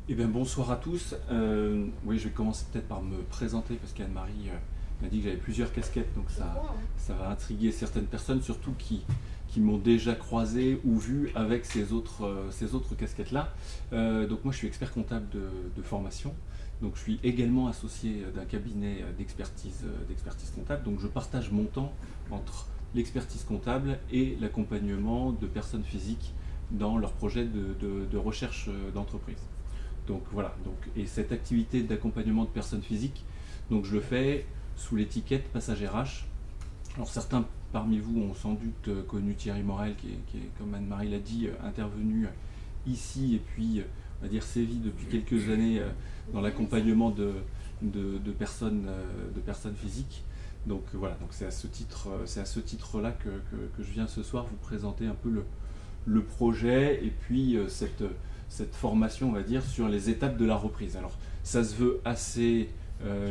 Eh bien, bonsoir à tous. Oui, je vais commencer peut-être par me présenter parce qu'Anne-Marie m'a dit que j'avais plusieurs casquettes, donc ça va intriguer certaines personnes, surtout qui m'ont déjà croisé ou vu avec ces autres casquettes-là. Donc moi, je suis expert comptable de formation. Donc je suis également associé d'un cabinet d'expertise comptable. Donc je partage mon temps entre l'expertise comptable et l'accompagnement de personnes physiques dans leurs projets de recherche d'entreprise. Donc voilà, et cette activité d'accompagnement de personnes physiques, donc je le fais sous l'étiquette Passage RH. Alors certains parmi vous ont sans doute connu Thierry Morel, qui est, comme Anne-Marie l'a dit, intervenu ici et puis, on va dire, sévi depuis quelques années dans l'accompagnement de personnes physiques. Donc voilà, donc c'est à ce titre-là que je viens ce soir vous présenter un peu le projet et puis cette formation, on va dire, sur les étapes de la reprise. Alors, ça se veut assez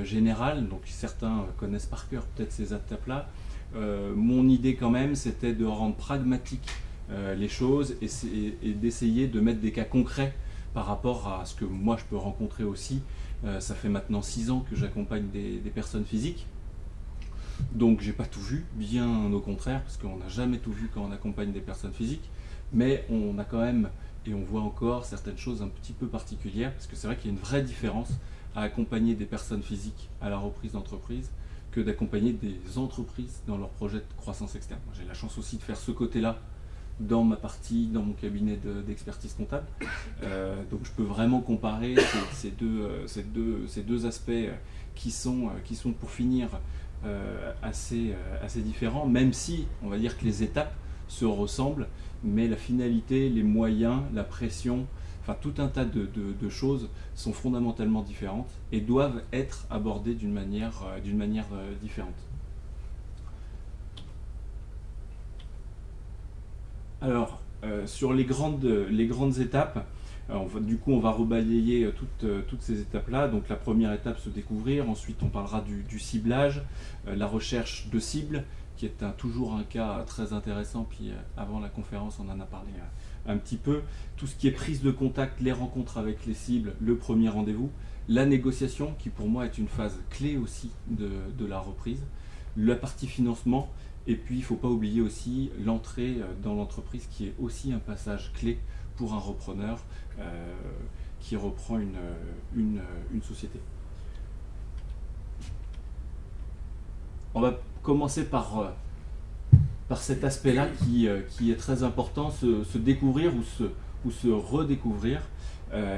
général, donc certains connaissent par cœur peut-être ces étapes-là. Mon idée quand même, c'était de rendre pragmatique les choses et d'essayer de mettre des cas concrets par rapport à ce que moi je peux rencontrer aussi. Ça fait maintenant 6 ans que j'accompagne des personnes physiques. Donc j'ai pas tout vu, bien au contraire, parce qu'on n'a jamais tout vu quand on accompagne des personnes physiques, mais on a quand même, et on voit encore certaines choses un petit peu particulières, parce que c'est vrai qu'il y a une vraie différence à accompagner des personnes physiques à la reprise d'entreprise que d'accompagner des entreprises dans leur projet de croissance externe. J'ai la chance aussi de faire ce côté-là dans ma partie, dans mon cabinet d'expertise comptable. Donc je peux vraiment comparer ces deux aspects qui sont pour finir assez différents, même si on va dire que les étapes se ressemblent, mais la finalité, les moyens, la pression, enfin tout un tas de choses sont fondamentalement différentes et doivent être abordées d'une manière différente. Alors, sur les grandes étapes, du coup on va rebalayer toutes ces étapes-là. Donc la première étape, se découvrir. Ensuite on parlera du ciblage, la recherche de cibles, qui est toujours un cas très intéressant. Puis avant la conférence on en a parlé un petit peu. Tout ce qui est prise de contact, les rencontres avec les cibles, le premier rendez-vous. La négociation, qui pour moi est une phase clé aussi de la reprise. La partie financement. Et puis il ne faut pas oublier aussi l'entrée dans l'entreprise, qui est aussi un passage clé pour un repreneur qui reprend une société. On va commencer par cet aspect-là qui est très important, se découvrir ou se redécouvrir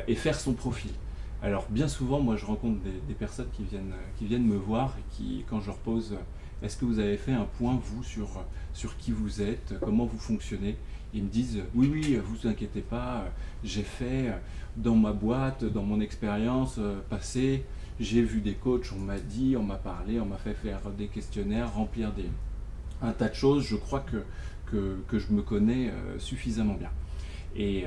et faire son profil. Alors bien souvent, moi je rencontre des personnes qui viennent me voir et qui, quand je leur pose est-ce que vous avez fait un point, vous, sur qui vous êtes, comment vous fonctionnez? Ils me disent oui, vous inquiétez pas, j'ai fait dans ma boîte, dans mon expérience passée, j'ai vu des coachs, on m'a dit, on m'a parlé, on m'a fait faire des questionnaires, remplir un tas de choses, je crois que je me connais suffisamment bien. Et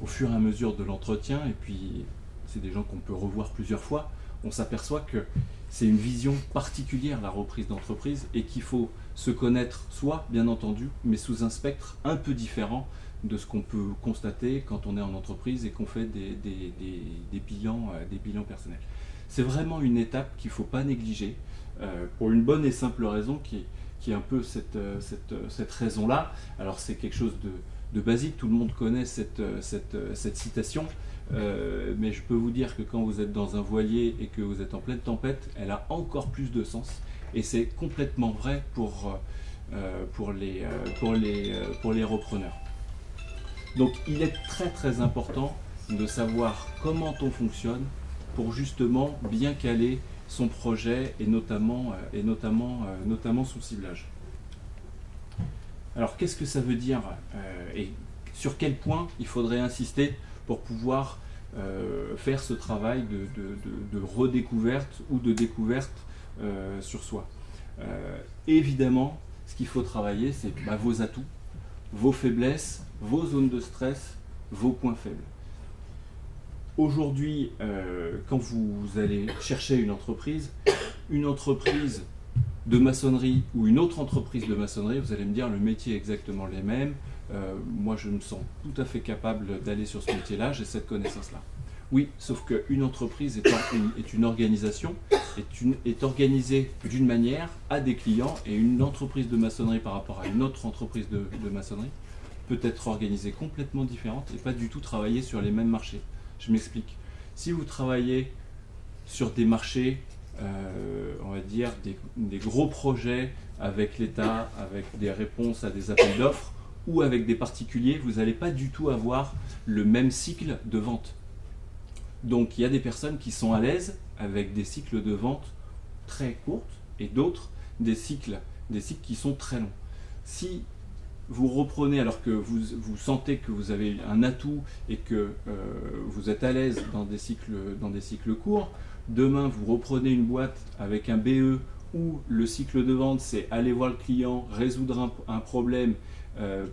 au fur et à mesure de l'entretien, et puis c'est des gens qu'on peut revoir plusieurs fois, on s'aperçoit que c'est une vision particulière, la reprise d'entreprise, et qu'il faut se connaître soi, bien entendu, mais sous un spectre un peu différent de ce qu'on peut constater quand on est en entreprise et qu'on fait des bilans personnels. C'est vraiment une étape qu'il ne faut pas négliger, pour une bonne et simple raison qui est un peu cette raison-là. Alors c'est quelque chose de basique, tout le monde connaît cette citation, mais je peux vous dire que quand vous êtes dans un voilier et que vous êtes en pleine tempête, elle a encore plus de sens, et c'est complètement vrai pour les repreneurs. Donc il est très très important de savoir comment on fonctionne pour justement bien caler son projet et notamment son ciblage. Alors qu'est-ce que ça veut dire et sur quel point il faudrait insister pour pouvoir faire ce travail de redécouverte ou de découverte sur soi? Évidemment, ce qu'il faut travailler, c'est vos atouts, vos faiblesses, vos zones de stress, vos points faibles. Aujourd'hui, quand vous allez chercher une entreprise de maçonnerie ou une autre entreprise de maçonnerie, vous allez me dire le métier est exactement les mêmes. Moi, je me sens tout à fait capable d'aller sur ce métier-là, j'ai cette connaissance-là. Oui, sauf qu'une entreprise est une organisation, est organisée d'une manière à des clients, et une entreprise de maçonnerie par rapport à une autre entreprise de maçonnerie peut être organisée complètement différente et pas du tout travailler sur les mêmes marchés. Je m'explique. Si vous travaillez sur des marchés, on va dire des gros projets avec l'État, avec des réponses à des appels d'offres, ou avec des particuliers, vous n'allez pas du tout avoir le même cycle de vente. Donc il y a des personnes qui sont à l'aise avec des cycles de vente très courtes et d'autres des cycles qui sont très longs. Si vous reprenez alors que vous sentez que vous avez un atout et que vous êtes à l'aise dans des cycles courts, demain vous reprenez une boîte avec un BE où le cycle de vente c'est aller voir le client, résoudre un problème,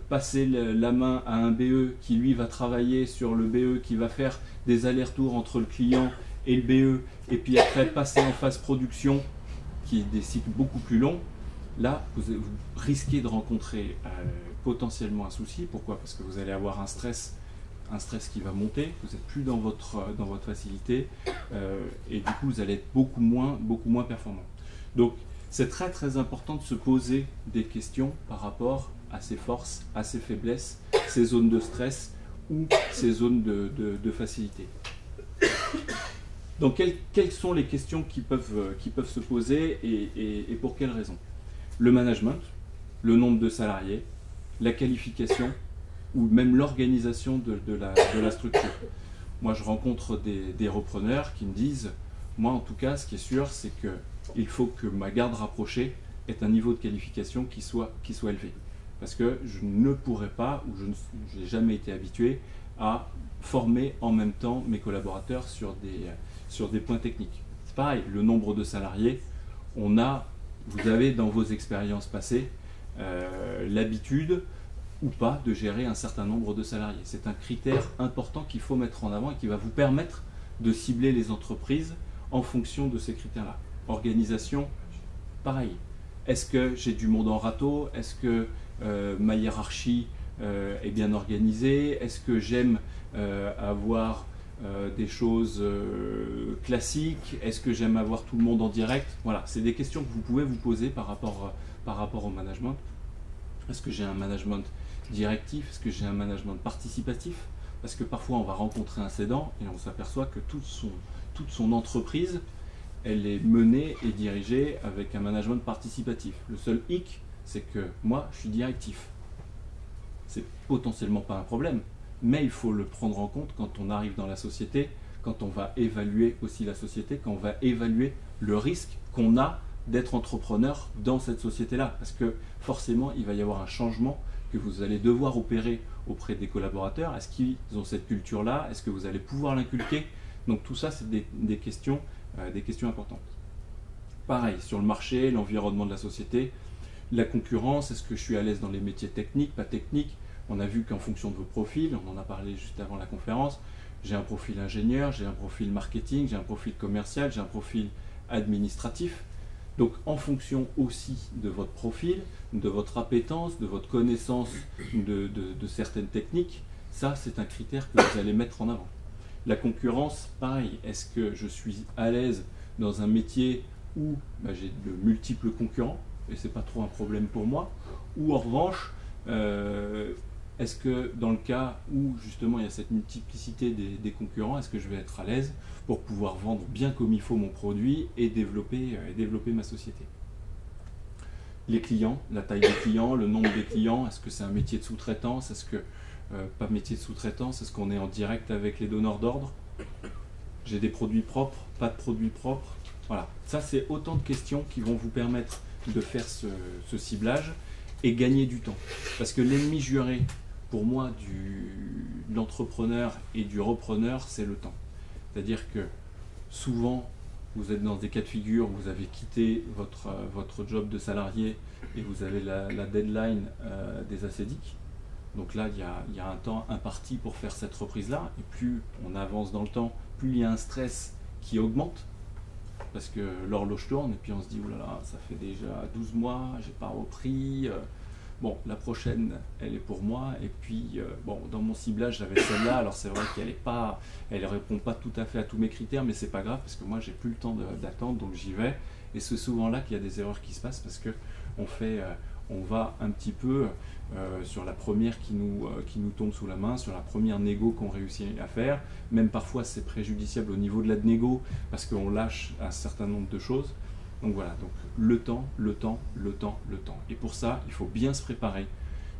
passer la main à un BE qui lui va travailler sur le BE, qui va faire des allers-retours entre le client et le BE, et puis après passer en phase production, qui est des cycles beaucoup plus longs. Là, vous risquez de rencontrer potentiellement un souci. Pourquoi? Parce que vous allez avoir un stress qui va monter, vous n'êtes plus dans votre facilité, et du coup vous allez être beaucoup moins performant. Donc c'est très très important de se poser des questions par rapport à ses forces, à ses faiblesses, ses zones de stress ou ses zones de facilité. Donc quelles sont les questions qui peuvent se poser et pour quelles raisons? Le management, le nombre de salariés, la qualification ou même l'organisation de la structure. Moi je rencontre des repreneurs qui me disent, moi en tout cas ce qui est sûr c'est qu'il faut que ma garde rapprochée ait un niveau de qualification qui soit élevé. Parce que je ne pourrais pas, ou je n'ai jamais été habitué à former en même temps mes collaborateurs sur des points techniques. C'est pareil, le nombre de salariés, vous avez dans vos expériences passées l'habitude ou pas de gérer un certain nombre de salariés. C'est un critère important qu'il faut mettre en avant et qui va vous permettre de cibler les entreprises en fonction de ces critères-là. Organisation, pareil. Est-ce que j'ai du monde en râteau? Est-ce que ma hiérarchie est bien organisée? Est-ce que j'aime avoir des choses classiques? Est-ce que j'aime avoir tout le monde en direct? Voilà, c'est des questions que vous pouvez vous poser par rapport au management. Est-ce que j'ai un management directif? Est-ce que j'ai un management participatif? Parce que parfois on va rencontrer un cédant et on s'aperçoit que toute son entreprise, elle est menée et dirigée avec un management participatif. Le seul hic, c'est que moi, je suis directif. C'est potentiellement pas un problème, mais il faut le prendre en compte quand on arrive dans la société, quand on va évaluer aussi la société, quand on va évaluer le risque qu'on a d'être entrepreneur dans cette société-là. Parce que forcément, il va y avoir un changement que vous allez devoir opérer auprès des collaborateurs. Est-ce qu'ils ont cette culture-là? Est-ce que vous allez pouvoir l'inculquer? Donc tout ça, c'est des questions importantes. Pareil, sur le marché, l'environnement de la société, la concurrence, est-ce que je suis à l'aise dans les métiers techniques, pas techniques? On a vu qu'en fonction de vos profils, on en a parlé juste avant la conférence, j'ai un profil ingénieur, j'ai un profil marketing, j'ai un profil commercial, j'ai un profil administratif. Donc en fonction aussi de votre profil, de votre appétence, de votre connaissance de certaines techniques, ça c'est un critère que vous allez mettre en avant. La concurrence, pareil, est-ce que je suis à l'aise dans un métier où j'ai de multiples concurrents et c'est pas trop un problème pour moi, ou en revanche, est-ce que dans le cas où justement il y a cette multiplicité des concurrents, est-ce que je vais être à l'aise pour pouvoir vendre bien comme il faut mon produit et développer ma société? Les clients, la taille des clients, le nombre des clients, est-ce que c'est un métier de sous-traitance? Est-ce que pas métier de sous-traitance? Est-ce qu'on est en direct avec les donneurs d'ordre? J'ai des produits propres, pas de produits propres? Voilà, ça c'est autant de questions qui vont vous permettre de faire ce ciblage et gagner du temps. Parce que l'ennemi juré, pour moi, de l'entrepreneur et du repreneur, c'est le temps. C'est-à-dire que souvent, vous êtes dans des cas de figure où vous avez quitté votre job de salarié et vous avez la deadline des assédiques. Donc là, il y a un temps imparti pour faire cette reprise-là. Et plus on avance dans le temps, plus il y a un stress qui augmente. Parce que l'horloge tourne et puis on se dit, oh là là, ça fait déjà 12 mois, j'ai pas repris. bon, la prochaine, elle est pour moi, et puis, bon, dans mon ciblage, j'avais celle-là, alors c'est vrai qu'elle elle répond pas tout à fait à tous mes critères, mais c'est pas grave, parce que moi, j'ai plus le temps d'attendre, donc j'y vais, et c'est souvent là qu'il y a des erreurs qui se passent, parce que on va un petit peu sur la première qui nous tombe sous la main, sur la première négo qu'on réussit à faire. Même parfois c'est préjudiciable au niveau de la négo parce qu'on lâche un certain nombre de choses. Donc voilà, donc le temps. Et pour ça, il faut bien se préparer,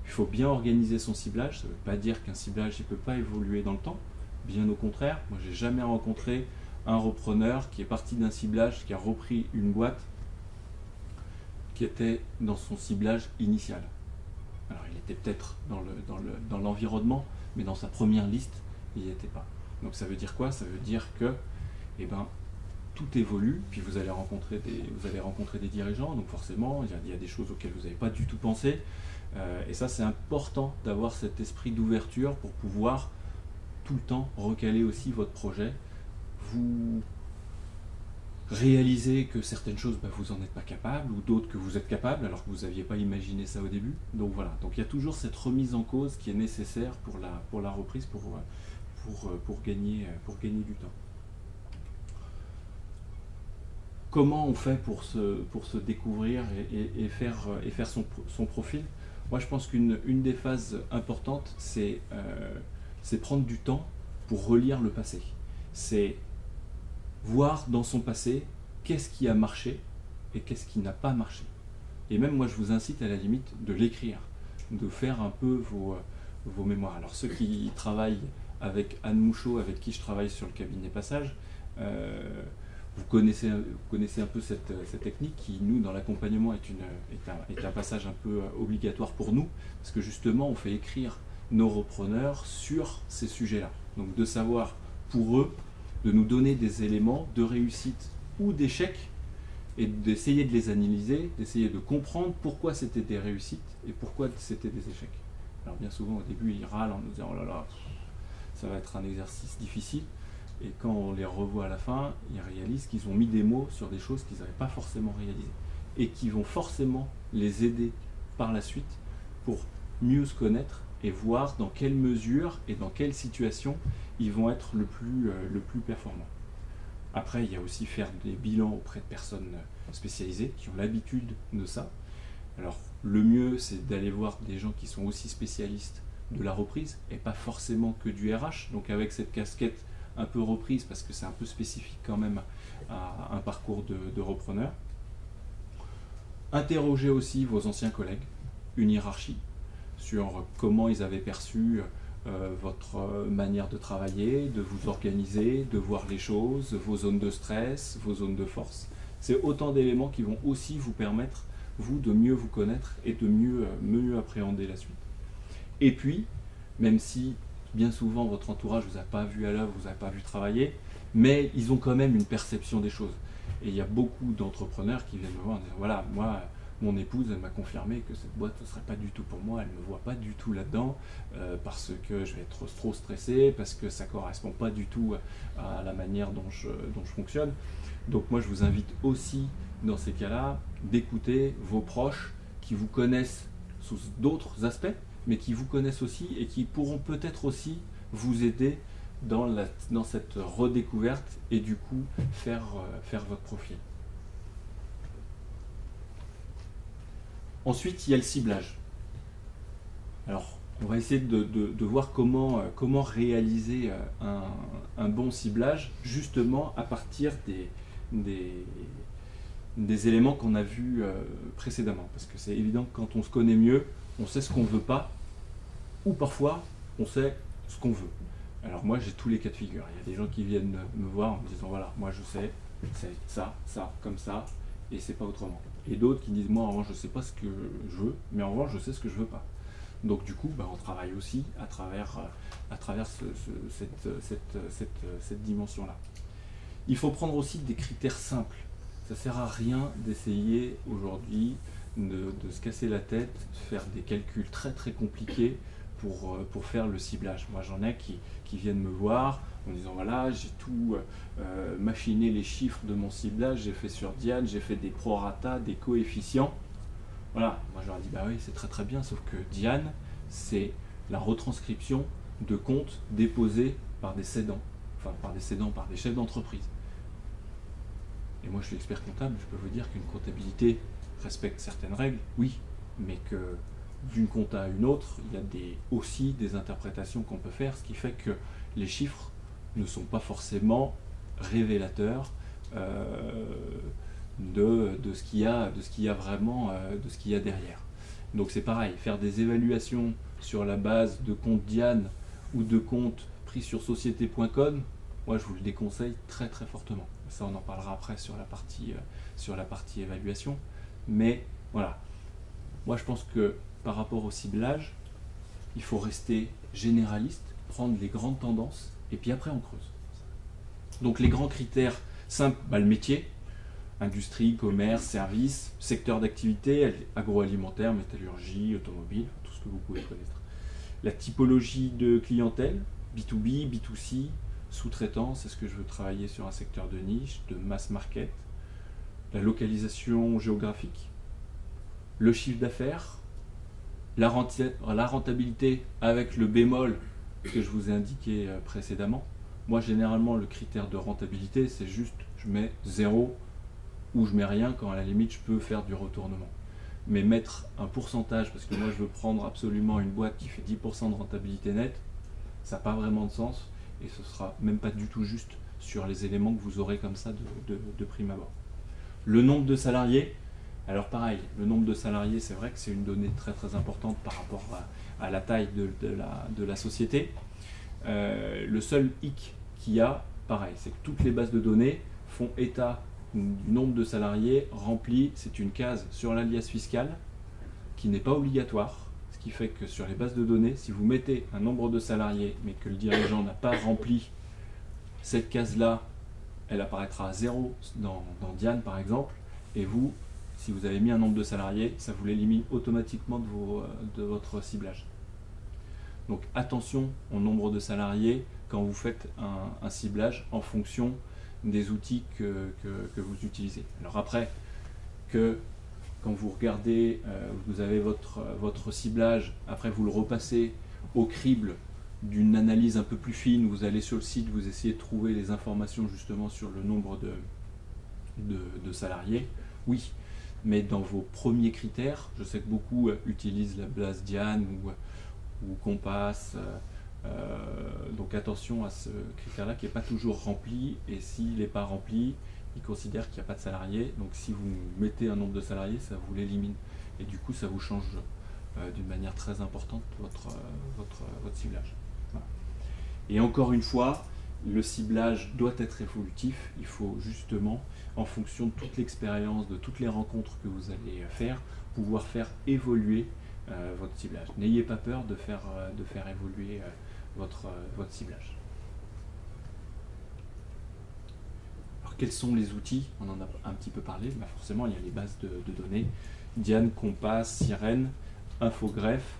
il faut bien organiser son ciblage. Ça ne veut pas dire qu'un ciblage ne peut pas évoluer dans le temps, bien au contraire. Moi j'ai jamais rencontré un repreneur qui est parti d'un ciblage, qui a repris une boîte qui était dans son ciblage initial. Alors il était peut-être dans l'environnement, mais dans sa première liste, il n'y était pas. Donc ça veut dire quoi? Ça veut dire que tout évolue, puis vous allez rencontrer des dirigeants, donc forcément il y a des choses auxquelles vous n'avez pas du tout pensé, et ça c'est important d'avoir cet esprit d'ouverture pour pouvoir tout le temps recaler aussi votre projet. Vous réaliser que certaines choses, vous n'en êtes pas capable, ou d'autres que vous êtes capable, alors que vous n'aviez pas imaginé ça au début. Donc voilà, donc il y a toujours cette remise en cause qui est nécessaire pour la reprise, pour gagner du temps. Comment on fait pour se découvrir et faire son profil? Moi je pense qu'une des phases importantes, c'est prendre du temps pour relire le passé. C'est voir dans son passé qu'est-ce qui a marché et qu'est-ce qui n'a pas marché. Et même moi je vous incite à la limite de l'écrire, de faire un peu vos mémoires. Alors ceux qui travaillent avec Anne Mouchot, avec qui je travaille sur le cabinet Passage, vous connaissez un peu cette technique qui, nous, dans l'accompagnement, est un passage un peu obligatoire pour nous, parce que justement on fait écrire nos repreneurs sur ces sujets-là. Donc de savoir pour eux, de nous donner des éléments de réussite ou d'échec, et d'essayer de les analyser, d'essayer de comprendre pourquoi c'était des réussites et pourquoi c'était des échecs. Alors bien souvent au début ils râlent en nous disant oh là là, ça va être un exercice difficile, et quand on les revoit à la fin, ils réalisent qu'ils ont mis des mots sur des choses qu'ils n'avaient pas forcément réalisées, et qui vont forcément les aider par la suite pour mieux se connaître et voir dans quelle mesure et dans quelle situation ils vont être le plus performants. Après, il y a aussi faire des bilans auprès de personnes spécialisées qui ont l'habitude de ça. Alors, le mieux, c'est d'aller voir des gens qui sont aussi spécialistes de la reprise et pas forcément que du RH. Donc, avec cette casquette un peu reprise, parce que c'est un peu spécifique quand même à un parcours de repreneur. Interrogez aussi vos anciens collègues, une hiérarchie, sur comment ils avaient perçu votre manière de travailler, de vous organiser, de voir les choses, vos zones de stress, vos zones de force. C'est autant d'éléments qui vont aussi vous permettre, vous, de mieux vous connaître et de mieux appréhender la suite. Et puis, même si bien souvent votre entourage ne vous a pas vu à l'œuvre, vous n'avez pas vu travailler, mais ils ont quand même une perception des choses. Et il y a beaucoup d'entrepreneurs qui viennent me voir en disant voilà, moi, mon épouse, elle m'a confirmé que cette boîte ne serait pas du tout pour moi, elle ne me voit pas du tout là-dedans, parce que je vais être trop stressé, parce que ça ne correspond pas du tout à la manière dont je fonctionne. Donc moi je vous invite aussi, dans ces cas-là, d'écouter vos proches qui vous connaissent sous d'autres aspects, mais qui vous connaissent aussi et qui pourront peut-être aussi vous aider dans cette redécouverte et du coup faire votre profil. Ensuite, il y a le ciblage. Alors, on va essayer de voir comment réaliser un bon ciblage, justement à partir des éléments qu'on a vus précédemment. Parce que c'est évident que quand on se connaît mieux, on sait ce qu'on ne veut pas, ou parfois, on sait ce qu'on veut. Alors moi, j'ai tous les cas de figure. Il y a des gens qui viennent me voir en me disant, voilà, moi je sais, c'est ça, comme ça, et c'est pas autrement. Et d'autres qui disent, moi en revanche je sais pas ce que je veux, mais en revanche je sais ce que je veux pas. Donc du coup on travaille aussi à travers cette dimension-là. Il faut prendre aussi des critères simples. Ça sert à rien d'essayer aujourd'hui de se casser la tête, faire des calculs très compliqués pour faire le ciblage. Moi j'en ai qui viennent me voir en disant voilà, j'ai tout machiné les chiffres de mon ciblage, j'ai fait sur Diane, j'ai fait des prorata, des coefficients. Voilà, moi je leur ai dit, bah oui, c'est très très bien, sauf que Diane, c'est la retranscription de comptes déposés par des cédants, par des chefs d'entreprise. Et moi je suis expert comptable, je peux vous dire qu'une comptabilité respecte certaines règles, oui, mais que d'une compta à une autre, il y a aussi des interprétations qu'on peut faire, ce qui fait que les chiffres ne sont pas forcément révélateurs de ce qu'il y a vraiment, de ce qu'il y a derrière. Donc c'est pareil, faire des évaluations sur la base de comptes Diane ou de comptes pris sur société.com, moi je vous le déconseille très très fortement. Ça on en parlera après sur la partie évaluation. Mais voilà, moi je pense que par rapport au ciblage, il faut rester généraliste, prendre les grandes tendances et puis après on creuse. Donc les grands critères simples, le métier, industrie, commerce, services, secteur d'activité, agroalimentaire, métallurgie, automobile, tout ce que vous pouvez connaître. La typologie de clientèle, B2B, B2C, sous-traitance, est-ce que je veux travailler sur un secteur de niche, de mass market, la localisation géographique, le chiffre d'affaires, la rentabilité avec le bémol que je vous ai indiqué précédemment. Moi, généralement, le critère de rentabilité, c'est juste, je mets 0 ou je mets rien quand à la limite, je peux faire du retournement. Mais mettre un pourcentage, parce que moi, je veux prendre absolument une boîte qui fait 10% de rentabilité nette, ça n'a pas vraiment de sens et ce sera même pas du tout juste sur les éléments que vous aurez comme ça de prime abord. Le nombre de salariés, alors pareil, le nombre de salariés, c'est vrai que c'est une donnée très très importante par rapport à la taille de la société. Le seul hic qu'il y a, pareil, c'est que toutes les bases de données font état du nombre de salariés remplis. C'est une case sur l'alias fiscal qui n'est pas obligatoire, ce qui fait que sur les bases de données, si vous mettez un nombre de salariés mais que le dirigeant n'a pas rempli cette case-là, elle apparaîtra à 0 dans Diane par exemple, et vous, si vous avez mis un nombre de salariés, ça vous l'élimine automatiquement de votre ciblage. Donc attention au nombre de salariés quand vous faites un ciblage en fonction des outils que vous utilisez. Alors après, quand vous regardez, vous avez votre ciblage, après vous le repassez au crible d'une analyse un peu plus fine, vous allez sur le site, vous essayez de trouver les informations justement sur le nombre de salariés, oui, mais dans vos premiers critères, je sais que beaucoup utilisent la base Diane ou Compass, donc attention à ce critère-là qui n'est pas toujours rempli, et s'il n'est pas rempli, il considère qu'il n'y a pas de salariés, donc si vous mettez un nombre de salariés, ça vous l'élimine, et du coup ça vous change d'une manière très importante votre ciblage. Voilà. Et encore une fois, le ciblage doit être évolutif, il faut justement, en fonction de toute l'expérience, de toutes les rencontres que vous allez faire, pouvoir faire évoluer votre ciblage. N'ayez pas peur de faire évoluer votre ciblage. Alors quels sont les outils? On en a un petit peu parlé, mais forcément il y a les bases de données, Diane, Compass, Sirène, Infogreffe,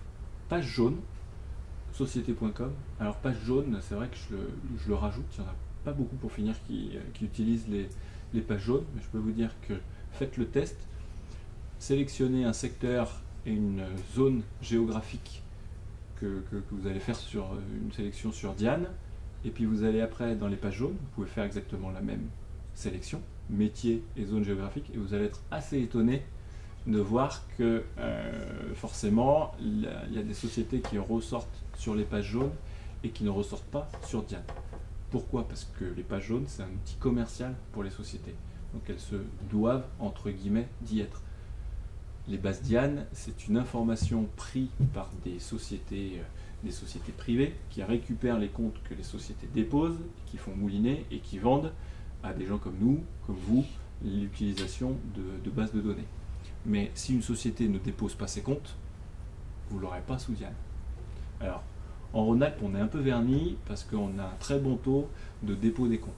page jaune, société.com. Alors page jaune, c'est vrai que je le rajoute, il n'y en a pas beaucoup pour finir qui utilisent les pages jaunes, mais je peux vous dire que faites le test, sélectionnez un secteur et une zone géographique que vous allez faire sur une sélection sur Diane, et puis vous allez après dans les pages jaunes, vous pouvez faire exactement la même sélection, métier et zone géographique, et vous allez être assez étonné de voir que forcément il y a des sociétés qui ressortent sur les pages jaunes et qui ne ressortent pas sur Diane. Pourquoi? Parce que les pages jaunes, c'est un outil commercial pour les sociétés, donc elles se doivent entre guillemets d'y être. Les bases Diane, c'est une information prise par des sociétés privées qui récupèrent les comptes que les sociétés déposent, qui font mouliner et qui vendent à des gens comme nous, comme vous, l'utilisation de bases de données. Mais si une société ne dépose pas ses comptes, vous ne l'aurez pas sous Diane. Alors, en Rhône-Alpes, on est un peu verni parce qu'on a un très bon taux de dépôt des comptes.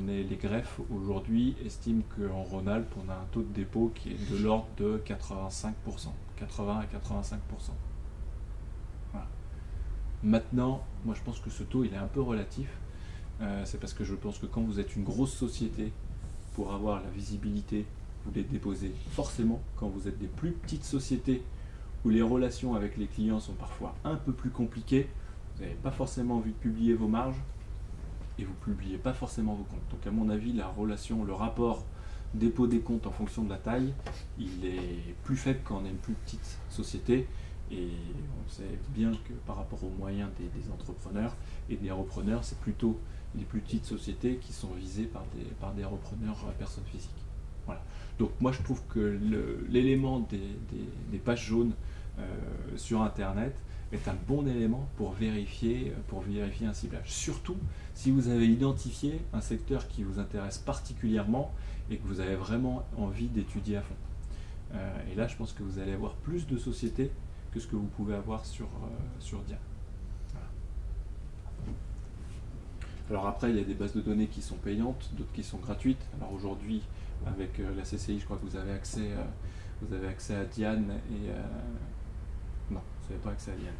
Les greffes aujourd'hui estiment qu'en Rhône-Alpes, on a un taux de dépôt qui est de l'ordre de 85%, 80 à 85%. Voilà. Maintenant, moi je pense que ce taux il est un peu relatif. C'est parce que je pense que quand vous êtes une grosse société, pour avoir la visibilité, vous les déposez forcément quand vous êtes des plus petites sociétés où les relations avec les clients sont parfois un peu plus compliquées. Vous n'avez pas forcément envie de publier vos marges et vous ne publiez pas forcément vos comptes. Donc à mon avis, la relation, le rapport dépôt des comptes en fonction de la taille, il est plus faible quand on est une plus petite société. Et on sait bien que par rapport aux moyens des entrepreneurs et des repreneurs, c'est plutôt les plus petites sociétés qui sont visées par des repreneurs personnes physiques. Voilà. Donc moi je trouve que l'élément des pages jaunes sur Internet est un bon élément pour vérifier un ciblage. Surtout si vous avez identifié un secteur qui vous intéresse particulièrement et que vous avez vraiment envie d'étudier à fond. Et là je pense que vous allez avoir plus de sociétés que ce que vous pouvez avoir sur Diane. Voilà. Alors après, il y a des bases de données qui sont payantes, d'autres qui sont gratuites. Alors aujourd'hui, avec la CCI, je crois que vous avez accès à Diane et... non, vous n'avez pas accès à Diane.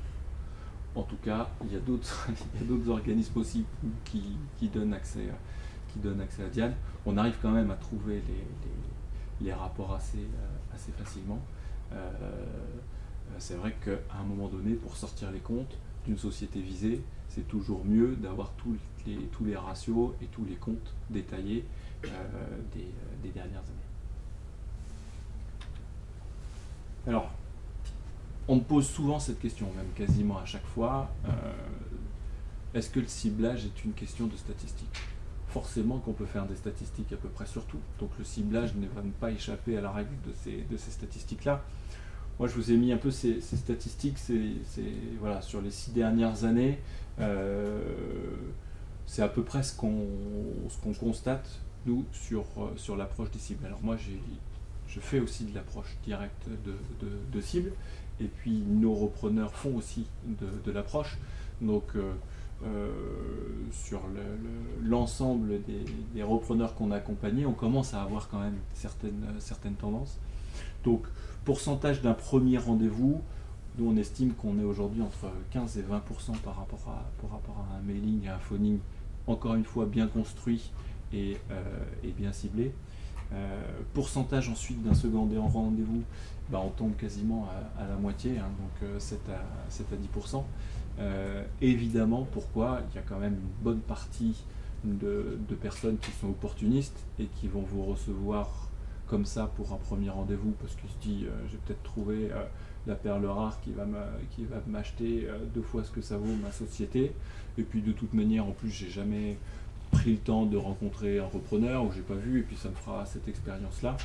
En tout cas, il y a d'autres organismes aussi qui donnent accès à Diane. On arrive quand même à trouver les rapports assez facilement. C'est vrai qu'à un moment donné, pour sortir les comptes d'une société visée, c'est toujours mieux d'avoir tous les ratios et tous les comptes détaillés des dernières années. Alors, on me pose souvent cette question, même quasiment à chaque fois, est-ce que le ciblage est une question de statistiques ? Forcément qu'on peut faire des statistiques à peu près sur tout, donc le ciblage ne va pas échapper à la règle de ces statistiques-là. Moi, je vous ai mis un peu ces statistiques, voilà, sur les 6 dernières années, c'est à peu près ce qu'on constate, nous, sur l'approche des cibles. Alors moi, je fais aussi de l'approche directe de cibles, et puis nos repreneurs font aussi de l'approche. Donc, sur l'ensemble des repreneurs qu'on a accompagnés, on commence à avoir quand même certaines tendances. Donc, pourcentage d'un premier rendez-vous, nous on estime qu'on est aujourd'hui entre 15 et 20% par rapport à un mailing et un phoning, encore une fois bien construit et bien ciblé. Pourcentage ensuite d'un second rendez-vous, on tombe quasiment à la moitié, hein, donc 7 à 10%. Évidemment, pourquoi ? Il y a quand même une bonne partie de personnes qui sont opportunistes et qui vont vous recevoir comme ça pour un premier rendez-vous parce qu'il se dit j'ai peut-être trouvé la perle rare qui va m'acheter 2 fois ce que ça vaut ma société, et puis de toute manière en plus j'ai jamais pris le temps de rencontrer un repreneur ou j'ai pas vu, et puis ça me fera cette expérience là.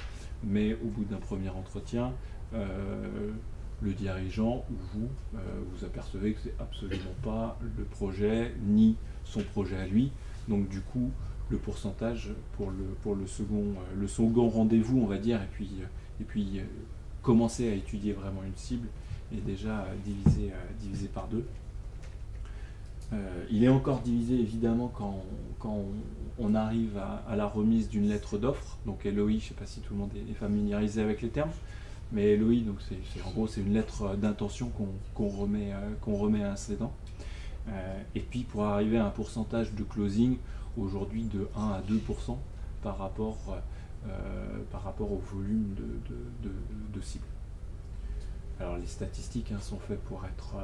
Mais au bout d'un premier entretien, le dirigeant ou vous apercevez que c'est absolument pas le projet ni son projet à lui, donc du coup le pourcentage pour le second rendez-vous, on va dire, et puis commencer à étudier vraiment une cible est déjà divisé par 2. Il est encore divisé évidemment quand on arrive à la remise d'une lettre d'offre, donc LOI, je ne sais pas si tout le monde est familiarisé avec les termes, mais LOI, donc en gros c'est une lettre d'intention qu'on remet à un cédant. Et puis pour arriver à un pourcentage de closing aujourd'hui de 1 à 2% par rapport au volume de cible. Alors les statistiques sont faites pour être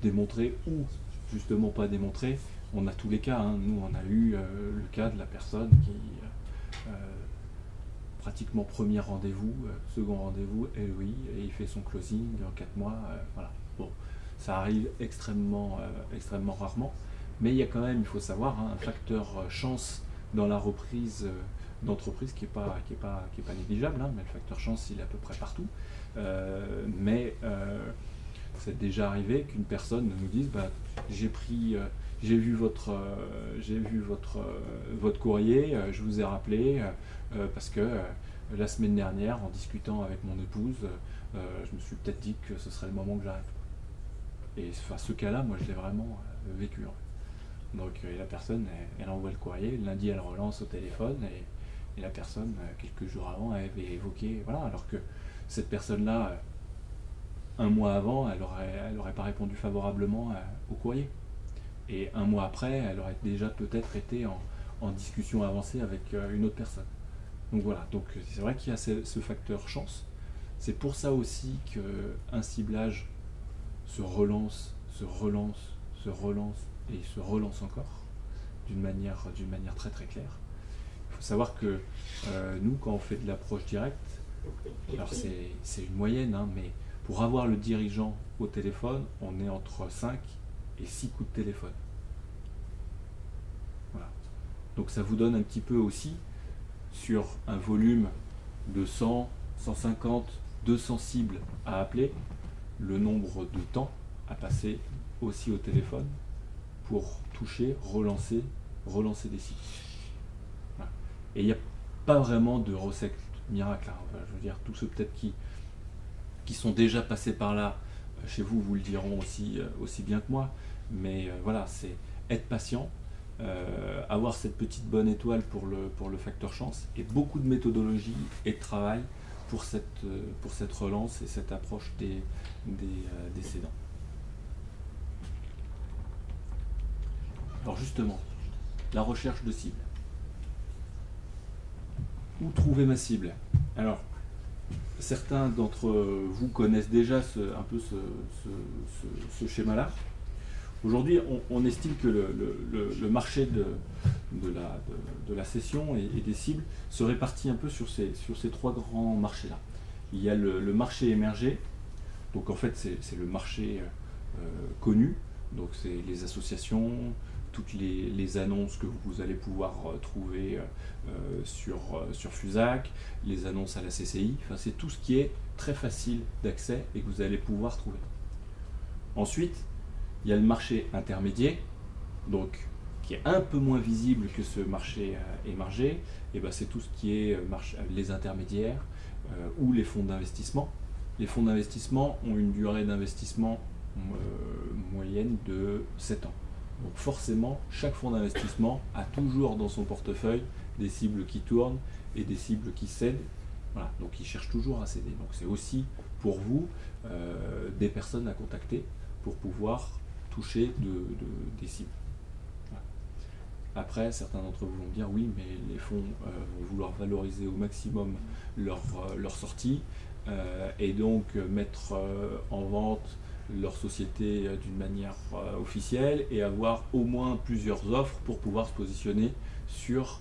démontrées ou justement pas démontrées. On a tous les cas, nous on a eu le cas de la personne qui pratiquement premier rendez-vous, second rendez-vous, LOI, et il fait son closing en 4 mois. Voilà. Bon, ça arrive extrêmement rarement. Mais il y a quand même, il faut savoir, un facteur chance dans la reprise d'entreprise qui est pas négligeable, mais le facteur chance il est à peu près partout. Mais c'est déjà arrivé qu'une personne nous dise j'ai vu votre courrier, je vous ai rappelé parce que la semaine dernière, en discutant avec mon épouse, je me suis peut-être dit que ce serait le moment que j'arrive. Et ce cas-là, moi je l'ai vraiment vécu. Donc la personne, elle envoie le courrier, lundi elle relance au téléphone, et la personne, quelques jours avant, elle avait évoqué, voilà, alors que cette personne-là, un mois avant, elle aurait pas répondu favorablement au courrier. Et un mois après, elle aurait déjà peut-être été en discussion avancée avec une autre personne. Donc voilà, donc c'est vrai qu'il y a ce facteur chance. C'est pour ça aussi qu'un ciblage se relance, se relance, se relance et se relance encore d'une manière très très claire. Il faut savoir que nous, quand on fait de l'approche directe, alors c'est une moyenne, hein, mais pour avoir le dirigeant au téléphone, on est entre 5 et 6 coups de téléphone. Voilà. Donc ça vous donne un petit peu aussi sur un volume de 100, 150, 200 cibles à appeler, le nombre de temps à passer aussi au téléphone pour toucher, relancer des cibles. Voilà. Et il n'y a pas vraiment de recette miracle. Hein. Enfin, je veux dire, tous ceux peut-être qui sont déjà passés par là, chez vous, vous le diront aussi bien que moi. Mais voilà, c'est être patient, avoir cette petite bonne étoile pour le facteur chance, et beaucoup de méthodologie et de travail pour cette relance et cette approche des cédants. Alors justement, la recherche de cible. Où trouver ma cible? Alors, certains d'entre vous connaissent déjà un peu ce schéma-là. Aujourd'hui, on estime que le marché de la session et des cibles se répartit un peu sur ces trois grands marchés-là. Il y a le marché émergé, donc en fait c'est le marché connu, donc c'est les associations, toutes les annonces que vous allez pouvoir trouver sur Fusac, les annonces à la CCI, enfin, c'est tout ce qui est très facile d'accès et que vous allez pouvoir trouver. Ensuite, il y a le marché intermédiaire, donc qui est un peu moins visible que ce marché émergé, et ben, c'est tout ce qui est les intermédiaires ou les fonds d'investissement. Les fonds d'investissement ont une durée d'investissement moyenne de 7 ans. Donc forcément, chaque fonds d'investissement a toujours dans son portefeuille des cibles qui tournent et des cibles qui cèdent. Voilà, donc ils cherchent toujours à céder. Donc c'est aussi pour vous des personnes à contacter pour pouvoir toucher des cibles. Voilà. Après, certains d'entre vous vont dire oui, mais les fonds vont vouloir valoriser au maximum leur sortie et donc mettre en vente leur société d'une manière officielle et avoir au moins plusieurs offres pour pouvoir se positionner sur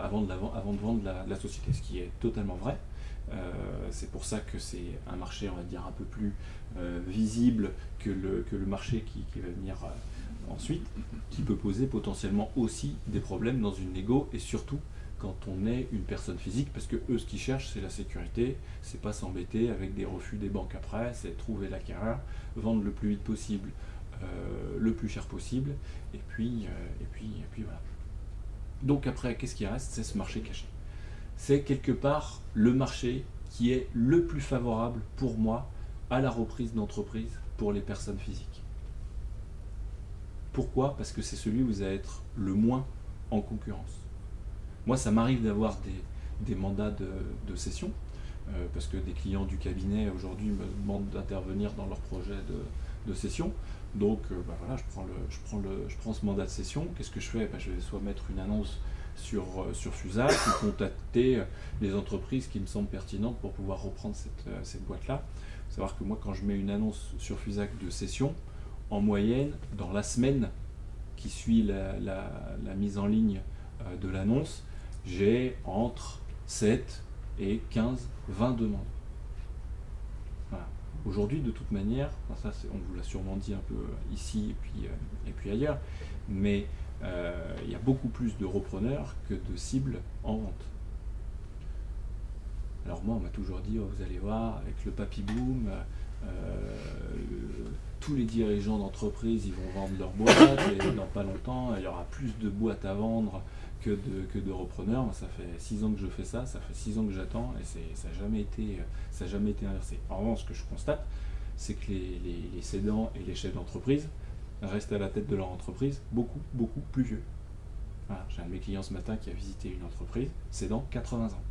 avant de vendre la société, ce qui est totalement vrai. C'est pour ça que c'est un marché, on va dire, un peu plus visible que le marché qui va venir ensuite, qui peut poser potentiellement aussi des problèmes dans une négo, et surtout quand on est une personne physique, parce que eux, ce qu'ils cherchent, c'est la sécurité, c'est pas s'embêter avec des refus des banques après, c'est trouver l'acquéreur, vendre le plus vite possible, le plus cher possible, et puis voilà. Donc après, qu'est-ce qui reste? C'est ce marché caché. C'est quelque part le marché qui est le plus favorable pour moi à la reprise d'entreprise pour les personnes physiques. Pourquoi? Parce que c'est celui où vous allez être le moins en concurrence. Moi, ça m'arrive d'avoir des mandats de cession, parce que des clients du cabinet aujourd'hui me demandent d'intervenir dans leur projet de cession. Donc voilà, je prends ce mandat de cession. Qu'est-ce que je fais? Je vais soit mettre une annonce sur Fusac ou contacter les entreprises qui me semblent pertinentes pour pouvoir reprendre cette boîte-là. Il faut savoir que moi, quand je mets une annonce sur Fusac de cession, en moyenne, dans la semaine qui suit la mise en ligne de l'annonce, j'ai entre 7 et 15, 20 demandes. Voilà. Aujourd'hui, de toute manière, enfin ça, on vous l'a sûrement dit un peu ici et puis ailleurs, mais il y a beaucoup plus de repreneurs que de cibles en vente. Alors moi, on m'a toujours dit, oh, vous allez voir, avec le papy boom, tous les dirigeants d'entreprise, ils vont vendre leur boîte, et dans pas longtemps, il y aura plus de boîtes à vendre que de repreneurs. Moi, ça fait 6 ans que je fais ça fait 6 ans que j'attends, et ça n'a jamais été inversé. En revanche, ce que je constate, c'est que les cédants et les chefs d'entreprise restent à la tête de leur entreprise beaucoup plus vieux. Voilà, j'ai un de mes clients ce matin qui a visité une entreprise, cédant 80 ans.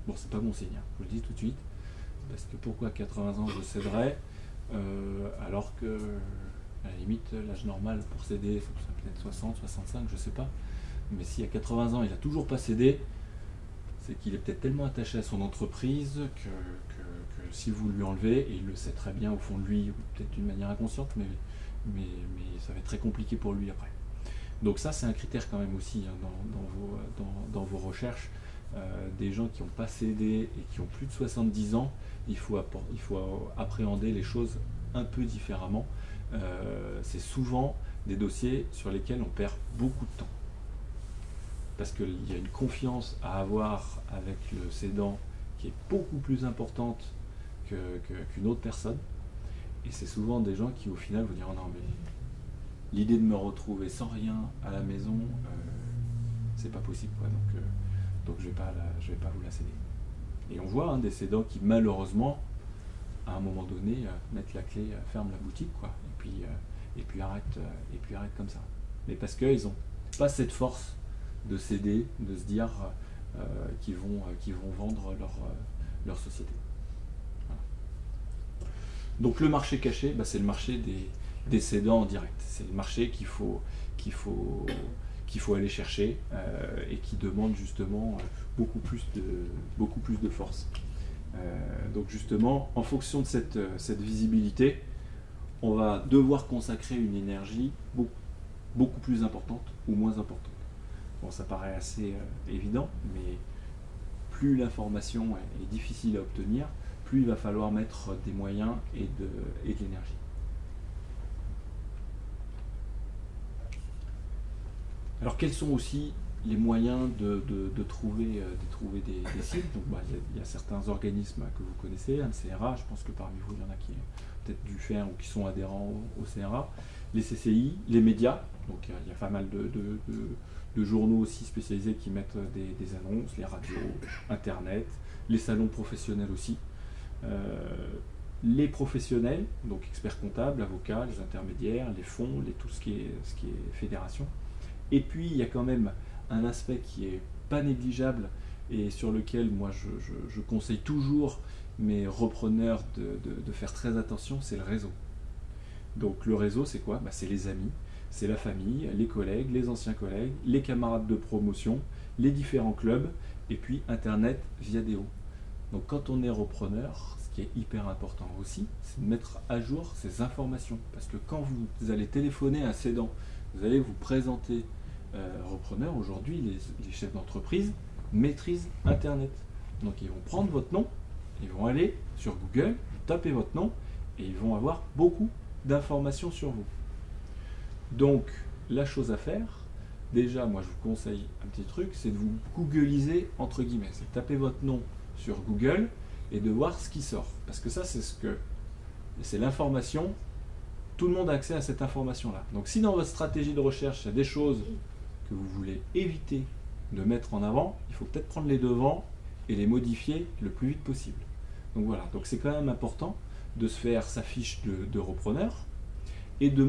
Bon, c'est pas bon signe, hein, je vous le dis tout de suite, parce que pourquoi 80 ans je céderais alors que à la limite l'âge normal pour céder c'est peut-être 60, 65, je sais pas, mais si à 80 ans il n'a toujours pas cédé, c'est qu'il est peut-être tellement attaché à son entreprise que si vous lui enlevez, et il le sait très bien au fond de lui, peut-être d'une manière inconsciente, mais ça va être très compliqué pour lui après. Donc ça, c'est un critère quand même aussi hein, dans vos recherches. Des gens qui n'ont pas cédé et qui ont plus de 70 ans, il faut appréhender les choses un peu différemment. C'est souvent des dossiers sur lesquels on perd beaucoup de temps. Parce qu'il y a une confiance à avoir avec le cédant qui est beaucoup plus importante qu'une autre personne. Et c'est souvent des gens qui au final vont dire oh non mais l'idée de me retrouver sans rien à la maison, c'est pas possible quoi. Donc je vais pas vous la céder. Et on voit hein, des cédants qui malheureusement à un moment donné mettent la clé, ferment la boutique quoi, et puis arrêtent comme ça. Mais parce qu'ils n'ont pas cette force de céder, de se dire qu'ils vont vendre leur société. Voilà. Donc le marché caché, c'est le marché des cédants en direct. C'est le marché qu'il faut aller chercher et qui demande justement beaucoup plus de force. Donc justement, en fonction de cette visibilité, on va devoir consacrer une énergie beaucoup plus importante ou moins importante. Bon, ça paraît assez évident, mais plus l'information est difficile à obtenir, plus il va falloir mettre des moyens et de l'énergie. Alors quels sont aussi les moyens de trouver des cibles? Donc, il y a certains organismes que vous connaissez, un CRA, je pense que parmi vous il y en a qui ont peut-être dû faire ou qui sont adhérents au CRA, les CCI, les médias, donc il y a pas mal de journaux aussi spécialisés qui mettent des annonces, les radios, internet, les salons professionnels aussi. Les professionnels, donc experts comptables, avocats, les intermédiaires, les fonds, tout ce qui est fédération. Et puis il y a quand même un aspect qui est pas négligeable et sur lequel moi je conseille toujours mes repreneurs de faire très attention, c'est le réseau. Donc le réseau c'est quoi? C'est les amis, c'est la famille, les collègues, les anciens collègues, les camarades de promotion, les différents clubs et puis internet via Vidéo. Donc quand on est repreneur, ce qui est hyper important aussi, c'est de mettre à jour ces informations. Parce que quand vous allez téléphoner à un cédant, vous allez vous présenter repreneur, aujourd'hui les chefs d'entreprise maîtrisent internet. Donc ils vont prendre votre nom, ils vont aller sur Google, taper votre nom et ils vont avoir beaucoup d'informations sur vous. Donc la chose à faire, déjà moi je vous conseille un petit truc, c'est de vous googliser entre guillemets, c'est de taper votre nom sur Google et de voir ce qui sort. Parce que ça c'est l'information, tout le monde a accès à cette information là. Donc si dans votre stratégie de recherche il y a des choses que vous voulez éviter de mettre en avant, il faut peut-être prendre les devants et les modifier le plus vite possible. Donc voilà, donc c'est quand même important de se faire sa fiche de repreneur et de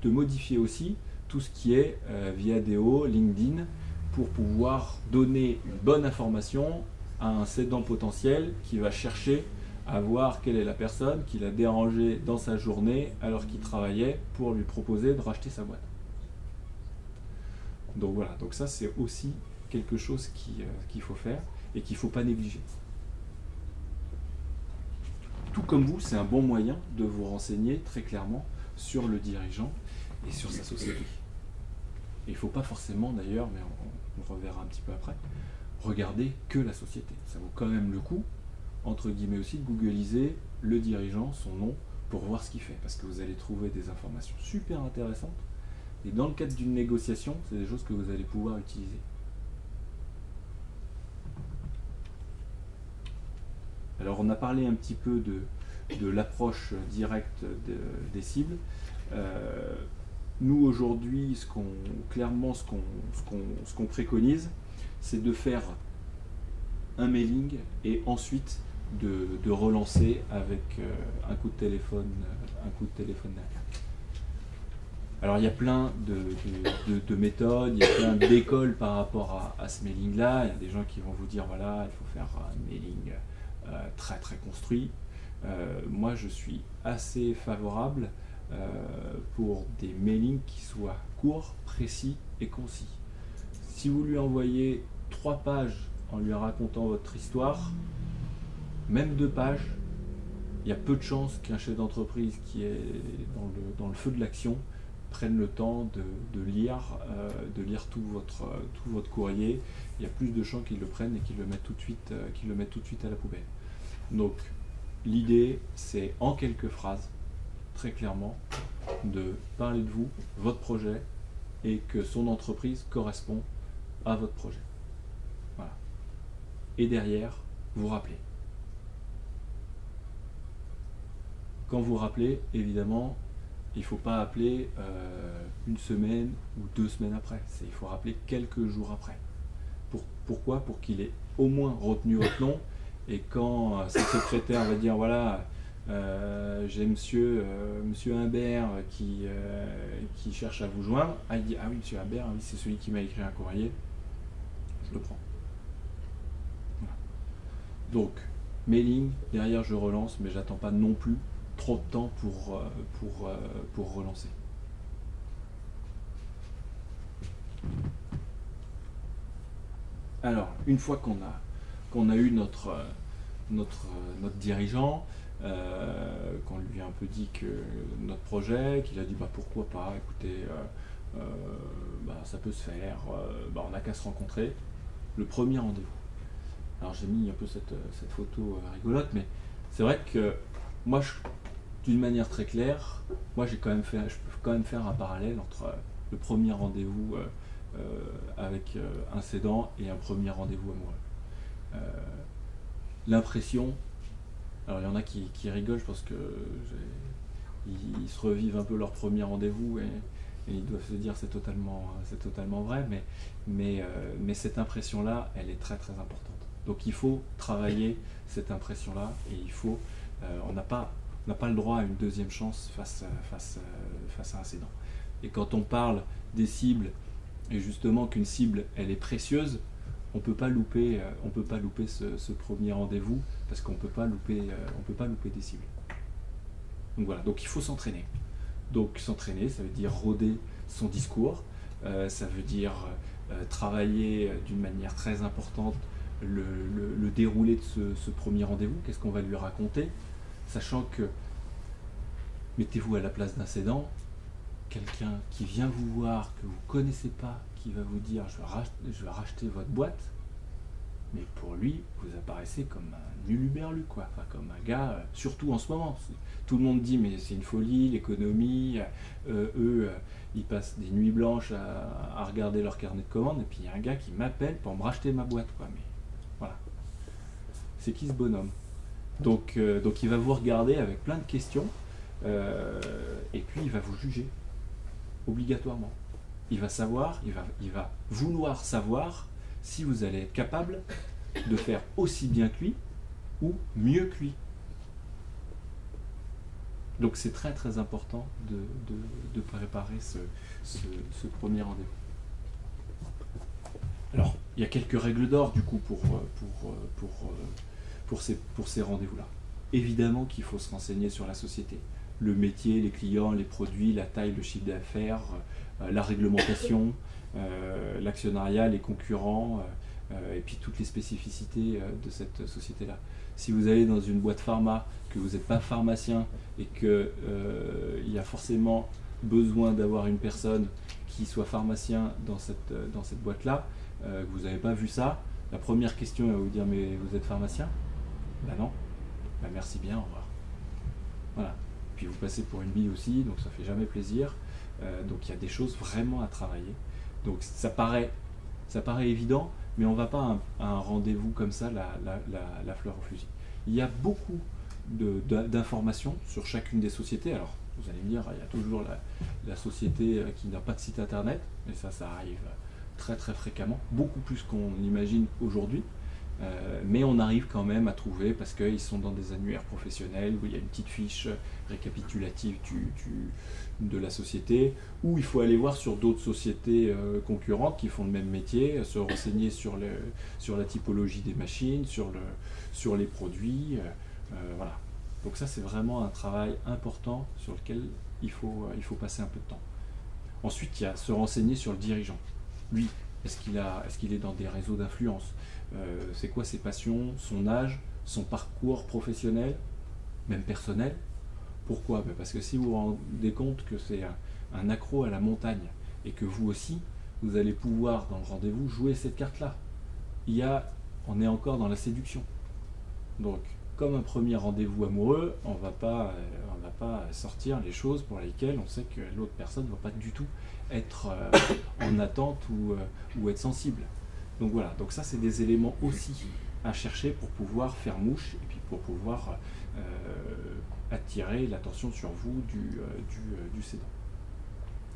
modifier aussi tout ce qui est Vidéo, LinkedIn, pour pouvoir donner une bonne information à un cédant potentiel qui va chercher à voir quelle est la personne qui l'a dérangé dans sa journée alors qu'il travaillait pour lui proposer de racheter sa boîte. Donc voilà, donc ça c'est aussi quelque chose qu'il faut faire et qu'il ne faut pas négliger. Tout comme vous, c'est un bon moyen de vous renseigner très clairement sur le dirigeant et sur sa société. Et il ne faut pas forcément d'ailleurs, mais on reverra un petit peu après, regarder que la société. Ça vaut quand même le coup, entre guillemets aussi, de googliser le dirigeant, son nom, pour voir ce qu'il fait. Parce que vous allez trouver des informations super intéressantes. Et dans le cadre d'une négociation, c'est des choses que vous allez pouvoir utiliser. Alors on a parlé un petit peu de l'approche directe des cibles. Nous aujourd'hui, ce qu'on préconise, c'est de faire un mailing et ensuite de relancer avec un coup de téléphone derrière. Alors il y a plein de méthodes, il y a plein d'écoles par rapport à ce mailing-là. Il y a des gens qui vont vous dire voilà, il faut faire un mailing très très construit. Moi je suis assez favorable pour des mailings qui soient courts, précis et concis. Si vous lui envoyez 3 pages en lui racontant votre histoire, même 2 pages, il y a peu de chances qu'un chef d'entreprise qui est dans le feu de l'action prenne le temps de lire tout votre courrier. Il y a plus de chances qu'ils le prennent et qu'ils le mettent tout de suite à la poubelle. Donc l'idée, c'est en quelques phrases, très clairement, de parler de vous, votre projet, et que son entreprise correspond à votre projet. Voilà. Et derrière, vous rappelez. Quand vous rappelez, évidemment, il ne faut pas appeler 1 semaine ou 2 semaines après. Il faut rappeler quelques jours après. Pourquoi? Pour qu'il ait au moins retenu votre nom. Et quand sa secrétaire va dire voilà, j'ai monsieur Humbert qui cherche à vous joindre, il dit ah oui, monsieur Humbert, oui, c'est celui qui m'a écrit un courrier, je le prends. Voilà. Donc, mailing, derrière je relance, mais j'attends pas non plus trop de temps pour relancer. Alors, une fois qu'on a eu notre dirigeant, qu'on lui a un peu dit que notre projet, qu'il a dit bah pourquoi pas, écoutez, ça peut se faire, on n'a qu'à se rencontrer. Le premier rendez-vous. Alors j'ai mis un peu cette photo rigolote, mais c'est vrai que moi, d'une manière très claire, moi je peux quand même faire un parallèle entre le premier rendez-vous avec un cédant et un premier rendez-vous amoureux. L'impression, alors il y en a qui rigolent, je pense que ils se revivent un peu leur premier rendez-vous et ils doivent se dire c'est totalement vrai, mais cette impression-là, elle est très très importante. Donc il faut travailler cette impression-là et on n'a pas le droit à une deuxième chance face à un cédant. Et quand on parle des cibles, et justement qu'une cible, elle est précieuse, on peut pas louper ce premier rendez-vous parce qu'on peut pas louper des cibles. Donc voilà, donc il faut s'entraîner. Donc s'entraîner, ça veut dire rôder son discours, ça veut dire travailler d'une manière très importante le déroulé de ce premier rendez-vous. Qu'est-ce qu'on va lui raconter, sachant que mettez-vous à la place d'un cédant, quelqu'un qui vient vous voir, que vous ne connaissez pas, qui va vous dire je vais racheter votre boîte, mais pour lui, vous apparaissez comme un uluberlu, quoi. Enfin, comme un gars, surtout en ce moment. Tout le monde dit mais c'est une folie, l'économie, eux, ils passent des nuits blanches à regarder leur carnet de commandes, et puis il y a un gars qui m'appelle pour me racheter ma boîte, quoi. Mais voilà. C'est qui ce bonhomme? Donc il va vous regarder avec plein de questions, et puis il va vous juger, obligatoirement. Il va vouloir savoir si vous allez être capable de faire aussi bien que lui ou mieux que lui. Donc c'est très très important de préparer ce premier rendez-vous. Alors, il y a quelques règles d'or du coup pour ces rendez-vous-là. Évidemment qu'il faut se renseigner sur la société. Le métier, les clients, les produits, la taille, le chiffre d'affaires, la réglementation, l'actionnariat, les concurrents, et puis toutes les spécificités de cette société-là. Si vous allez dans une boîte pharma, que vous n'êtes pas pharmacien et qu'il y a forcément besoin d'avoir une personne qui soit pharmacien dans cette boîte-là, que vous n'avez pas vu ça, la première question elle va vous dire mais vous êtes pharmacien? Ben non. Ben merci bien, au revoir. Voilà. Puis vous passez pour une bille aussi, donc ça fait jamais plaisir. Donc il y a des choses vraiment à travailler. Donc ça paraît évident, mais on ne va pas à un rendez-vous comme ça, la fleur au fusil. Il y a beaucoup d'informations sur chacune des sociétés. Alors vous allez me dire, il y a toujours la société qui n'a pas de site internet, mais ça arrive très très fréquemment, beaucoup plus qu'on imagine aujourd'hui. Mais on arrive quand même à trouver, parce qu'ils sont dans des annuaires professionnels où il y a une petite fiche récapitulative de la société, où il faut aller voir sur d'autres sociétés concurrentes qui font le même métier, se renseigner sur la typologie des machines, sur les produits, voilà. Donc ça c'est vraiment un travail important sur lequel il faut passer un peu de temps. Ensuite il y a se renseigner sur le dirigeant. Lui, est-ce qu'il est dans des réseaux d'influence, c'est quoi ses passions, son âge, son parcours professionnel, même personnel. Pourquoi? Parce que si vous vous rendez compte que c'est un accro à la montagne et que vous aussi, vous allez pouvoir dans le rendez-vous jouer cette carte-là. On est encore dans la séduction. Donc, comme un premier rendez-vous amoureux, on va pas sortir les choses pour lesquelles on sait que l'autre personne ne va pas du tout être en attente ou être sensible. Donc voilà, donc ça c'est des éléments aussi à chercher pour pouvoir faire mouche et puis pour pouvoir attirer l'attention sur vous du cédant.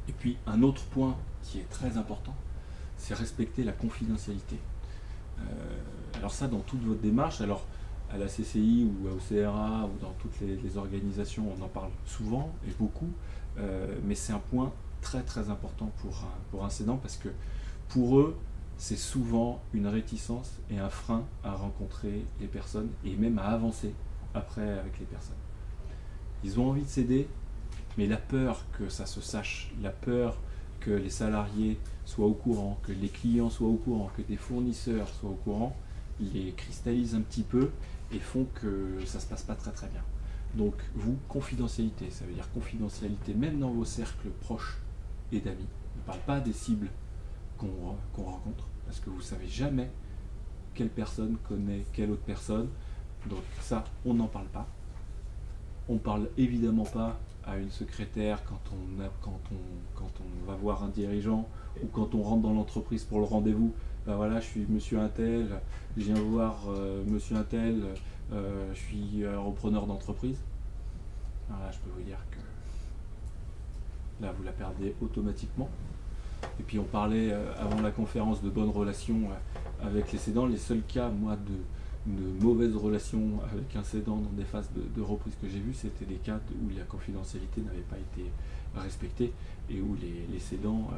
Et puis un autre point qui est très important, c'est respecter la confidentialité. Alors ça, dans toute votre démarche, alors à la CCI ou au CRA ou dans toutes les organisations, on en parle souvent et beaucoup, mais c'est un point très très important pour un cédant parce que pour eux, c'est souvent une réticence et un frein à rencontrer les personnes et même à avancer après avec les personnes. Ils ont envie de céder, mais la peur que ça se sache, la peur que les salariés soient au courant, que les clients soient au courant, que des fournisseurs soient au courant, les cristallisent un petit peu et font que ça ne se passe pas très très bien. Donc vous, confidentialité, ça veut dire confidentialité même dans vos cercles proches et d'amis. On ne parle pas des cibles qu'on rencontre, parce que vous ne savez jamais quelle personne connaît quelle autre personne. Donc ça, on n'en parle pas. On ne parle évidemment pas à une secrétaire quand on va voir un dirigeant ou quand on rentre dans l'entreprise pour le rendez-vous. Ben voilà, je suis monsieur Untel, je viens voir monsieur Untel, je suis repreneur d'entreprise. Alors là, je peux vous dire que là, vous la perdez automatiquement. Et puis on parlait avant la conférence de bonnes relations avec les cédants. Les seuls cas, moi, de mauvaises relations avec un cédant dans des phases de reprise que j'ai vues, c'était des cas où la confidentialité n'avait pas été respectée et où les cédants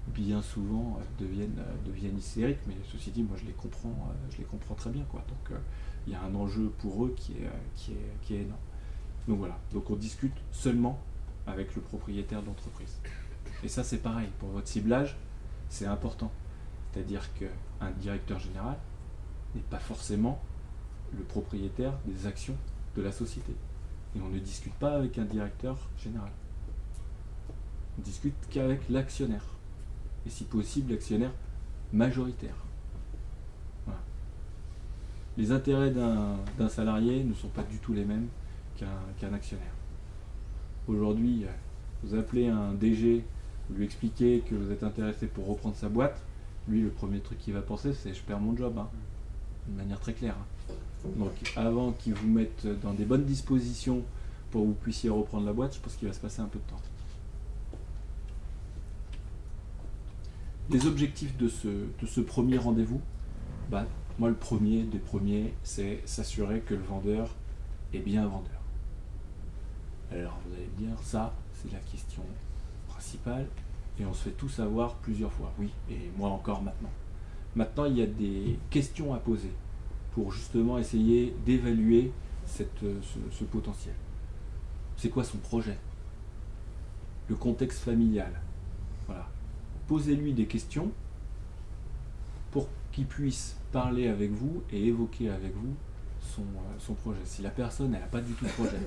bien souvent deviennent hystériques, mais ceci dit, moi je les comprends très bien, quoi. Donc il y a un enjeu pour eux qui est énorme. Donc voilà, donc on discute seulement avec le propriétaire de l'entreprise. Et ça c'est pareil, pour votre ciblage, c'est important. C'est-à-dire qu'un directeur général n'est pas forcément le propriétaire des actions de la société. Et on ne discute pas avec un directeur général. On discute qu'avec l'actionnaire. Et si possible, l'actionnaire majoritaire. Voilà. Les intérêts d'un salarié ne sont pas du tout les mêmes qu'un actionnaire. Aujourd'hui, vous appelez un DG, vous lui expliquez que vous êtes intéressé pour reprendre sa boîte, lui, le premier truc qu'il va penser, c'est je perds mon job, hein, de manière très claire. Donc avant qu'il vous mette dans des bonnes dispositions pour que vous puissiez reprendre la boîte, je pense qu'il va se passer un peu de temps. Les objectifs de ce premier rendez-vous, moi le premier des premiers, c'est s'assurer que le vendeur est bien vendeur. Alors vous allez me dire, ça c'est la question principale et on se fait tout savoir plusieurs fois, oui, et moi encore maintenant. Maintenant il y a des questions à poser pour justement essayer d'évaluer ce potentiel. C'est quoi son projet? Le contexte familial. Voilà. Posez-lui des questions pour qu'il puisse parler avec vous et évoquer avec vous son projet. Si la personne n'a pas du tout de projet,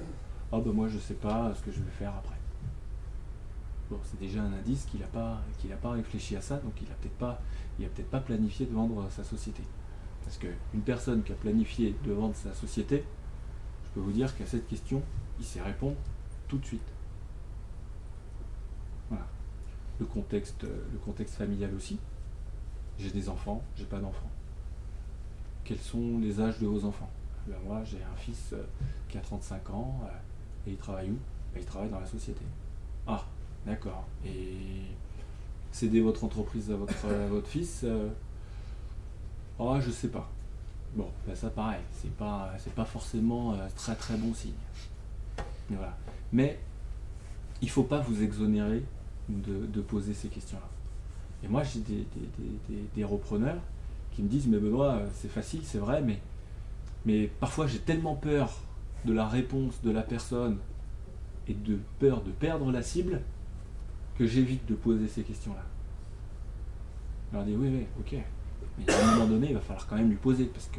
moi je ne sais pas ce que je vais faire après. Bon, c'est déjà un indice qu'il n'a pas réfléchi à ça, donc il n'a peut-être pas planifié de vendre sa société. Parce qu'une personne qui a planifié de vendre sa société, je peux vous dire qu'à cette question, il sait répondre tout de suite. Voilà. Le contexte familial aussi. J'ai des enfants, j'ai pas d'enfants. Quels sont les âges de vos enfants? Moi, j'ai un fils qui a 35 ans et il travaille où? Il travaille dans la société. Ah, d'accord. Et céder votre entreprise à votre fils je sais pas. Bon, ça pareil, c'est pas forcément très très bon signe. Mais voilà. Mais il faut pas vous exonérer de poser ces questions-là. Et moi, j'ai des repreneurs qui me disent, mais Benoît, c'est facile, c'est vrai, mais parfois j'ai tellement peur de la réponse de la personne et de peur de perdre la cible que j'évite de poser ces questions-là. Je leur dis oui, oui, ok. Mais à un moment donné, il va falloir quand même lui poser, parce que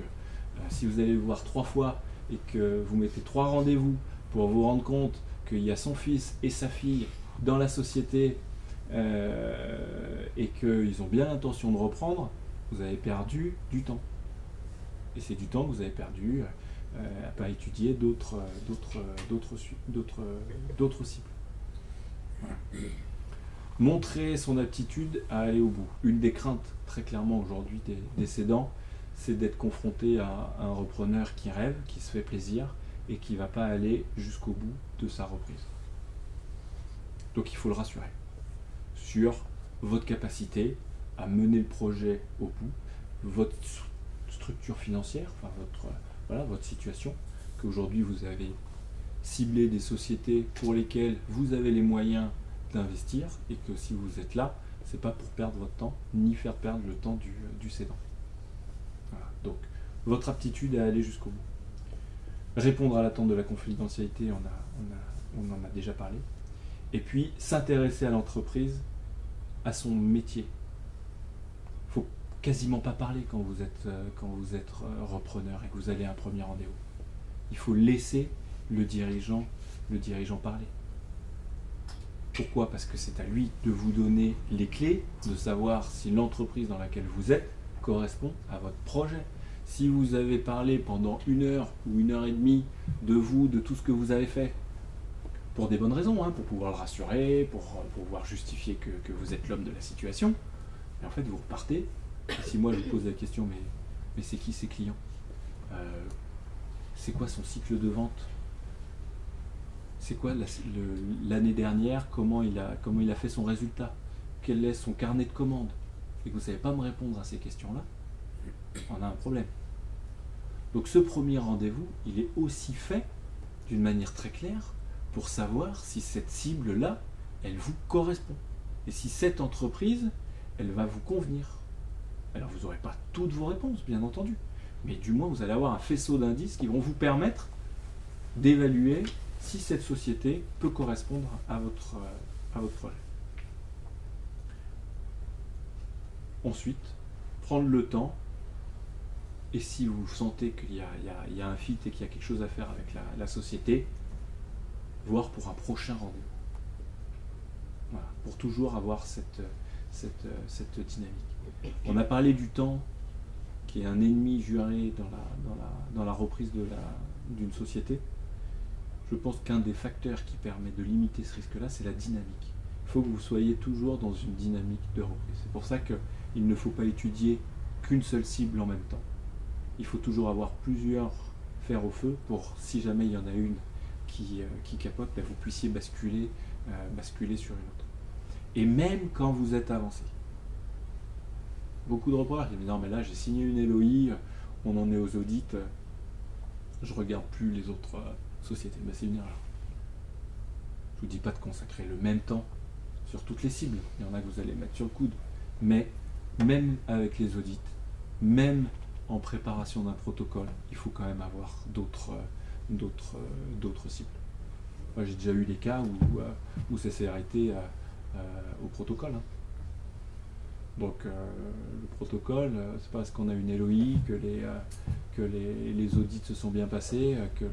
si vous allez le voir 3 fois et que vous mettez 3 rendez-vous pour vous rendre compte qu'il y a son fils et sa fille dans la société et qu'ils ont bien l'intention de reprendre, vous avez perdu du temps. Et c'est du temps que vous avez perdu à pas étudier d'autres cibles. Voilà. Montrer son aptitude à aller au bout. Une des craintes très clairement aujourd'hui des cédants, c'est d'être confronté à un repreneur qui rêve, qui se fait plaisir et qui ne va pas aller jusqu'au bout de sa reprise. Donc il faut le rassurer sur votre capacité à mener le projet au bout, votre structure financière, enfin votre situation, qu'aujourd'hui vous avez ciblé des sociétés pour lesquelles vous avez les moyens d'investir et que si vous êtes là, c'est pas pour perdre votre temps ni faire perdre le temps du cédant. Voilà. Donc votre aptitude à aller jusqu'au bout. Répondre à l'attente de la confidentialité, on en a déjà parlé. Et puis s'intéresser à l'entreprise, à son métier. Il faut quasiment pas parler quand vous êtes repreneur et que vous allez à un premier rendez-vous. Il faut laisser le dirigeant parler. Pourquoi ? Parce que c'est à lui de vous donner les clés, de savoir si l'entreprise dans laquelle vous êtes correspond à votre projet. Si vous avez parlé pendant 1 heure ou 1 heure et demie de vous, de tout ce que vous avez fait, pour des bonnes raisons, hein, pour pouvoir le rassurer, pour pouvoir justifier que vous êtes l'homme de la situation, et en fait vous repartez, et si moi je vous pose la question, mais c'est qui ses clients ? C'est quoi son cycle de vente ? C'est quoi l'année dernière, comment il a fait son résultat ? Quel est son carnet de commandes ? Et que vous ne savez pas me répondre à ces questions-là, on a un problème. Donc ce premier rendez-vous, il est aussi fait d'une manière très claire pour savoir si cette cible-là, elle vous correspond. Et si cette entreprise, elle va vous convenir. Alors vous n'aurez pas toutes vos réponses, bien entendu. Mais du moins, vous allez avoir un faisceau d'indices qui vont vous permettre d'évaluer si cette société peut correspondre à votre projet. Ensuite, prendre le temps, et si vous sentez qu'il y a un fit et qu'il y a quelque chose à faire avec la société, voir pour un prochain rendez-vous. Voilà, pour toujours avoir cette dynamique. On a parlé du temps, qui est un ennemi juré dans la reprise d'une société. Je pense qu'un des facteurs qui permet de limiter ce risque-là, c'est la dynamique. Il faut que vous soyez toujours dans une dynamique de reprise. C'est pour ça qu'il ne faut pas étudier qu'une seule cible en même temps. Il faut toujours avoir plusieurs fers au feu pour, si jamais il y en a une qui capote, vous puissiez basculer sur une autre. Et même quand vous êtes avancé. Beaucoup de repreneurs qui disent non mais là j'ai signé une LOI, on en est aux audits, je regarde plus les autres sociétés. Ben, c'est une erreur. Je vous dis pas de consacrer le même temps sur toutes les cibles. Il y en a que vous allez mettre sur le coude. Mais même avec les audits, même en préparation d'un protocole, il faut quand même avoir d'autres cibles. Moi, j'ai déjà eu des cas où ça s'est arrêté au protocole. Hein. Donc le protocole, c'est pas parce qu'on a une LOI que les audits se sont bien passés, que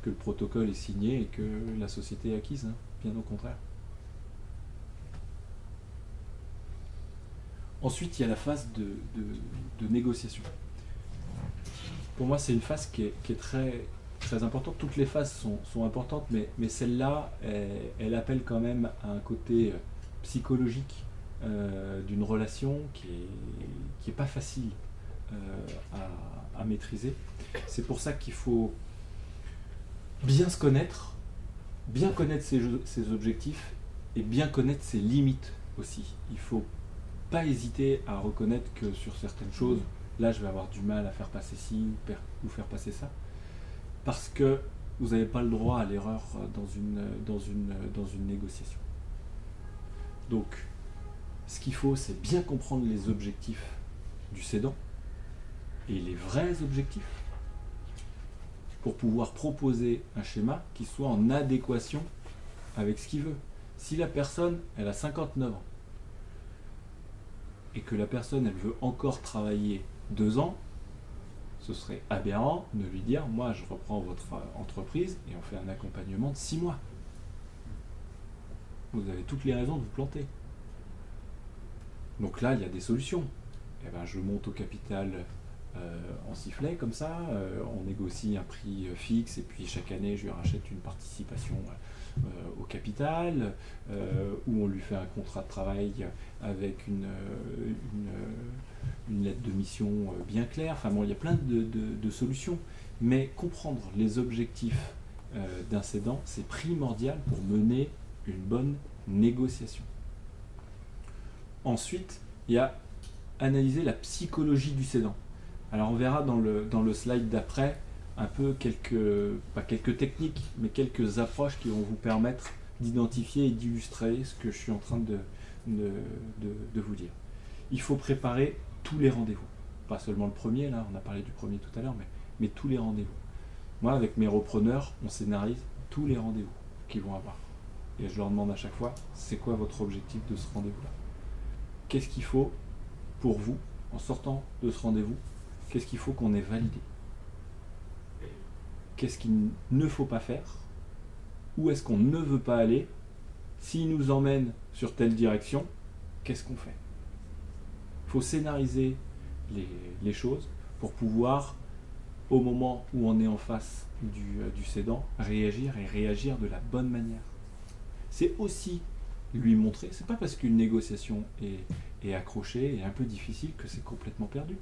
le protocole est signé et que la société est acquise. Hein. Bien au contraire. Ensuite, il y a la phase de négociation. Pour moi, c'est une phase qui est très, très importante. Toutes les phases sont importantes, mais celle-là, elle appelle quand même à un côté psychologique d'une relation qui est pas facile à maîtriser. C'est pour ça qu'il faut bien se connaître, bien connaître ses objectifs et bien connaître ses limites aussi. Il faut pas hésiter à reconnaître que sur certaines choses, là je vais avoir du mal à faire passer ci ou faire passer ça, parce que vous n'avez pas le droit à l'erreur dans une négociation. Donc, ce qu'il faut, c'est bien comprendre les objectifs du cédant et les vrais objectifs pour pouvoir proposer un schéma qui soit en adéquation avec ce qu'il veut. Si la personne, elle a 59 ans, et que la personne elle veut encore travailler 2 ans, ce serait aberrant de lui dire moi je reprends votre entreprise et on fait un accompagnement de 6 mois. Vous avez toutes les raisons de vous planter. Donc là il y a des solutions. Eh ben, je monte au capital en sifflet comme ça, on négocie un prix fixe et puis chaque année je lui rachète une participation au capital, où on lui fait un contrat de travail avec une lettre de mission bien claire. Enfin bon, il y a plein de solutions, mais comprendre les objectifs d'un cédant, c'est primordial pour mener une bonne négociation. Ensuite, il y a analyser la psychologie du cédant. Alors on verra dans le slide d'après un peu pas quelques techniques, mais quelques approches qui vont vous permettre d'identifier et d'illustrer ce que je suis en train de vous dire. Il faut préparer tous les rendez-vous. Pas seulement le premier, là, on a parlé du premier tout à l'heure, mais tous les rendez-vous. Moi, avec mes repreneurs, on scénarise tous les rendez-vous qu'ils vont avoir. Et je leur demande à chaque fois, c'est quoi votre objectif de ce rendez-vous-là? Qu'est-ce qu'il faut pour vous, en sortant de ce rendez-vous, qu'est-ce qu'il faut qu'on ait validé? Qu'est-ce qu'il ne faut pas faire? Où est-ce qu'on ne veut pas aller? S'il nous emmène sur telle direction, qu'est-ce qu'on fait? Il faut scénariser les choses pour pouvoir, au moment où on est en face du cédant, réagir et réagir de la bonne manière. C'est aussi lui montrer, c'est pas parce qu'une négociation est accrochée et un peu difficile que c'est complètement perdu.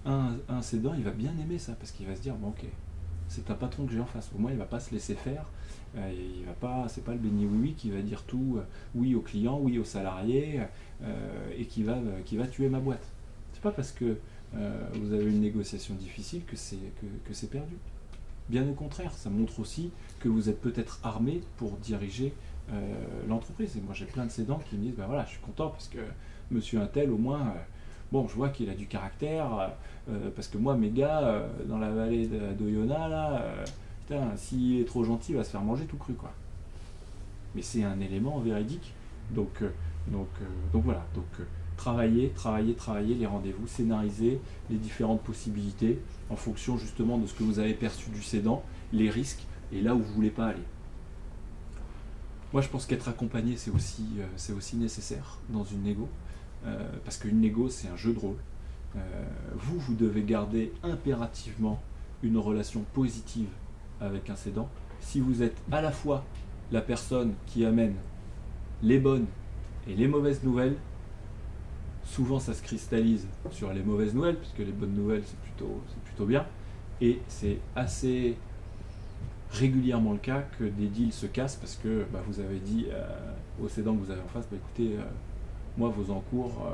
Un cédant, il va bien aimer ça parce qu'il va se dire bon, ok, c'est un patron que j'ai en face, au moins il va pas se laisser faire, il va pas, c'est pas le béni oui qui va dire tout oui au client, oui aux salariés et qui va tuer ma boîte. C'est pas parce que vous avez une négociation difficile que c'est perdu. Bien au contraire, ça montre aussi que vous êtes peut-être armé pour diriger l'entreprise. Et moi j'ai plein de cédants qui me disent ben voilà, je suis content parce que monsieur Untel au moins bon, je vois qu'il a du caractère, parce que moi mes gars dans la vallée d'Oyonnax là, putain, s'il est trop gentil il va se faire manger tout cru quoi. Mais c'est un élément véridique, donc voilà, travailler les rendez-vous, scénariser les différentes possibilités en fonction justement de ce que vous avez perçu du cédant, les risques et là où vous ne voulez pas aller. Moi je pense qu'être accompagné c'est aussi nécessaire dans une négo, parce qu'une négo c'est un jeu de rôle. Vous devez garder impérativement une relation positive avec un cédant. Si vous êtes à la fois la personne qui amène les bonnes et les mauvaises nouvelles, souvent ça se cristallise sur les mauvaises nouvelles, puisque les bonnes nouvelles c'est plutôt bien, et c'est assez régulièrement le cas que des deals se cassent parce que vous avez dit au cédant que vous avez en face, écoutez, moi vos encours,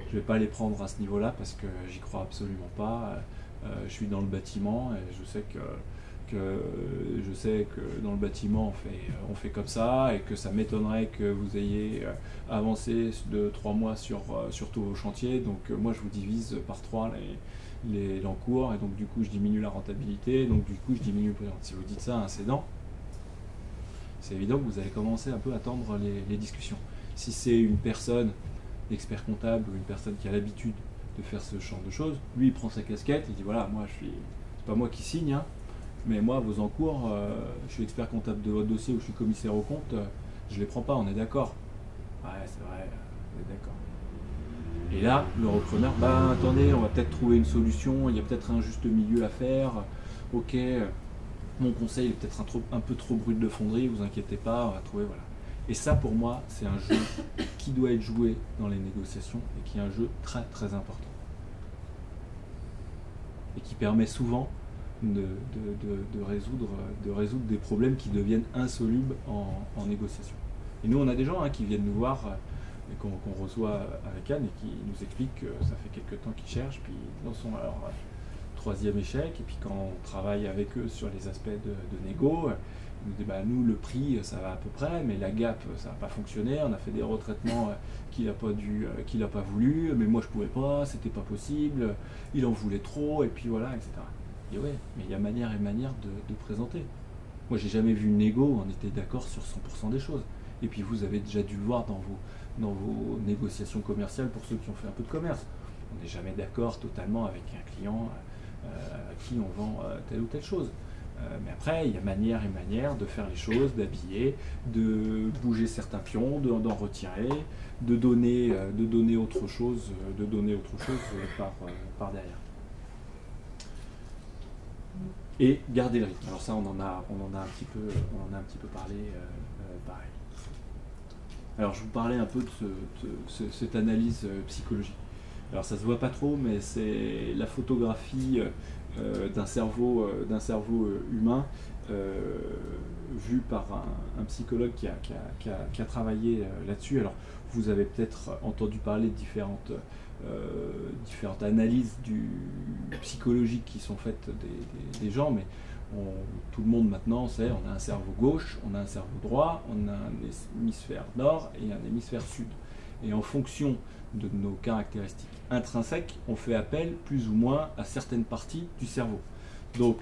je ne vais pas les prendre à ce niveau-là parce que j'y crois absolument pas, je suis dans le bâtiment et je sais que dans le bâtiment on fait comme ça et que ça m'étonnerait que vous ayez avancé de 3 mois sur tous vos chantiers, donc moi je vous divise par 3 l'encours et donc du coup je diminue la rentabilité, donc du coup je diminue le prix. Si vous dites ça à un cédant, c'est évident que vous allez commencer un peu à tendre les discussions. Si c'est une personne, expert comptable ou une personne qui a l'habitude de faire ce genre de choses, lui il prend sa casquette, il dit voilà, moi c'est pas moi qui signe, hein, mais moi vos encours, je suis expert comptable de votre dossier ou je suis commissaire aux comptes, je les prends pas, on est d'accord? Ouais, c'est vrai, on est d'accord. Et là, le repreneur, attendez, on va peut-être trouver une solution, il y a peut-être un juste milieu à faire, ok, mon conseil est peut-être un peu trop brut de fonderie, vous inquiétez pas, on va trouver, voilà. Et ça, pour moi, c'est un jeu qui doit être joué dans les négociations et qui est un jeu très très important. Et qui permet souvent de résoudre des problèmes qui deviennent insolubles en négociation. Et nous, on a des gens qui viennent nous voir et qu'on reçoit avec Anne et qui nous expliquent que ça fait quelques temps qu'ils cherchent, puis ils en sont à leur 3e échec, et puis quand on travaille avec eux sur les aspects de négo, ils nous disent nous le prix ça va à peu près, mais la gap ça n'a pas fonctionné, on a fait des retraitements qu'il n'a pas voulu, mais moi je pouvais pas, c'était pas possible, il en voulait trop, et puis voilà, etc. Et ouais, mais il y a manière et manière de présenter. Moi j'ai jamais vu une négo où on était d'accord sur 100% des choses. Et puis vous avez déjà dû le voir dans vos négociations commerciales pour ceux qui ont fait un peu de commerce. On n'est jamais d'accord totalement avec un client à qui on vend telle ou telle chose. Mais après, il y a manière et manière de faire les choses, d'habiller, de bouger certains pions, d'en retirer, de donner autre chose, par derrière. Et garder le rythme. Alors ça, on en a un petit peu parlé, pareil. Alors je vous parlais un peu de cette analyse psychologique. Alors ça se voit pas trop, mais c'est la photographie d'un cerveau humain vu par un psychologue qui a travaillé là-dessus. Alors vous avez peut-être entendu parler de différentes analyses psychologiques qui sont faites des gens, mais tout le monde maintenant sait, on a un cerveau gauche, on a un cerveau droit, on a un hémisphère nord et un hémisphère sud. Et en fonction de nos caractéristiques intrinsèques, on fait appel plus ou moins à certaines parties du cerveau. Donc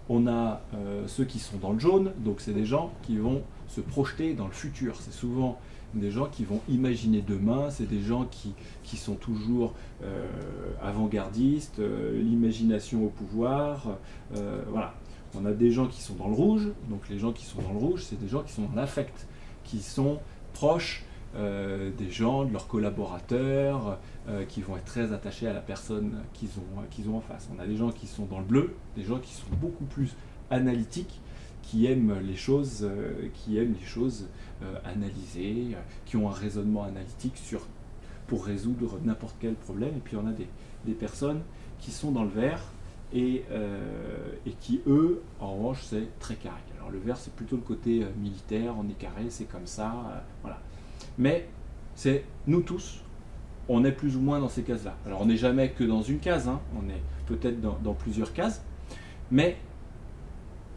on a ceux qui sont dans le jaune, donc c'est des gens qui vont se projeter dans le futur. C'est souvent des gens qui vont imaginer demain, c'est des gens qui sont toujours avant-gardistes, l'imagination au pouvoir, voilà. On a des gens qui sont dans le rouge, donc les gens qui sont dans le rouge, c'est des gens qui sont dans l'affect, qui sont proches des gens, de leurs collaborateurs, qui vont être très attachés à la personne qu'ils ont en face. On a des gens qui sont dans le bleu, des gens qui sont beaucoup plus analytiques, qui aiment les choses analysées, qui ont un raisonnement analytique pour résoudre n'importe quel problème. Et puis on a des personnes qui sont dans le vert et qui, eux, en revanche, c'est très carré. Alors le vert, c'est plutôt le côté militaire, on est carré, c'est comme ça, voilà. Mais c'est nous tous, on est plus ou moins dans ces cases-là. Alors on n'est jamais que dans une case, hein, on est peut-être dans plusieurs cases, mais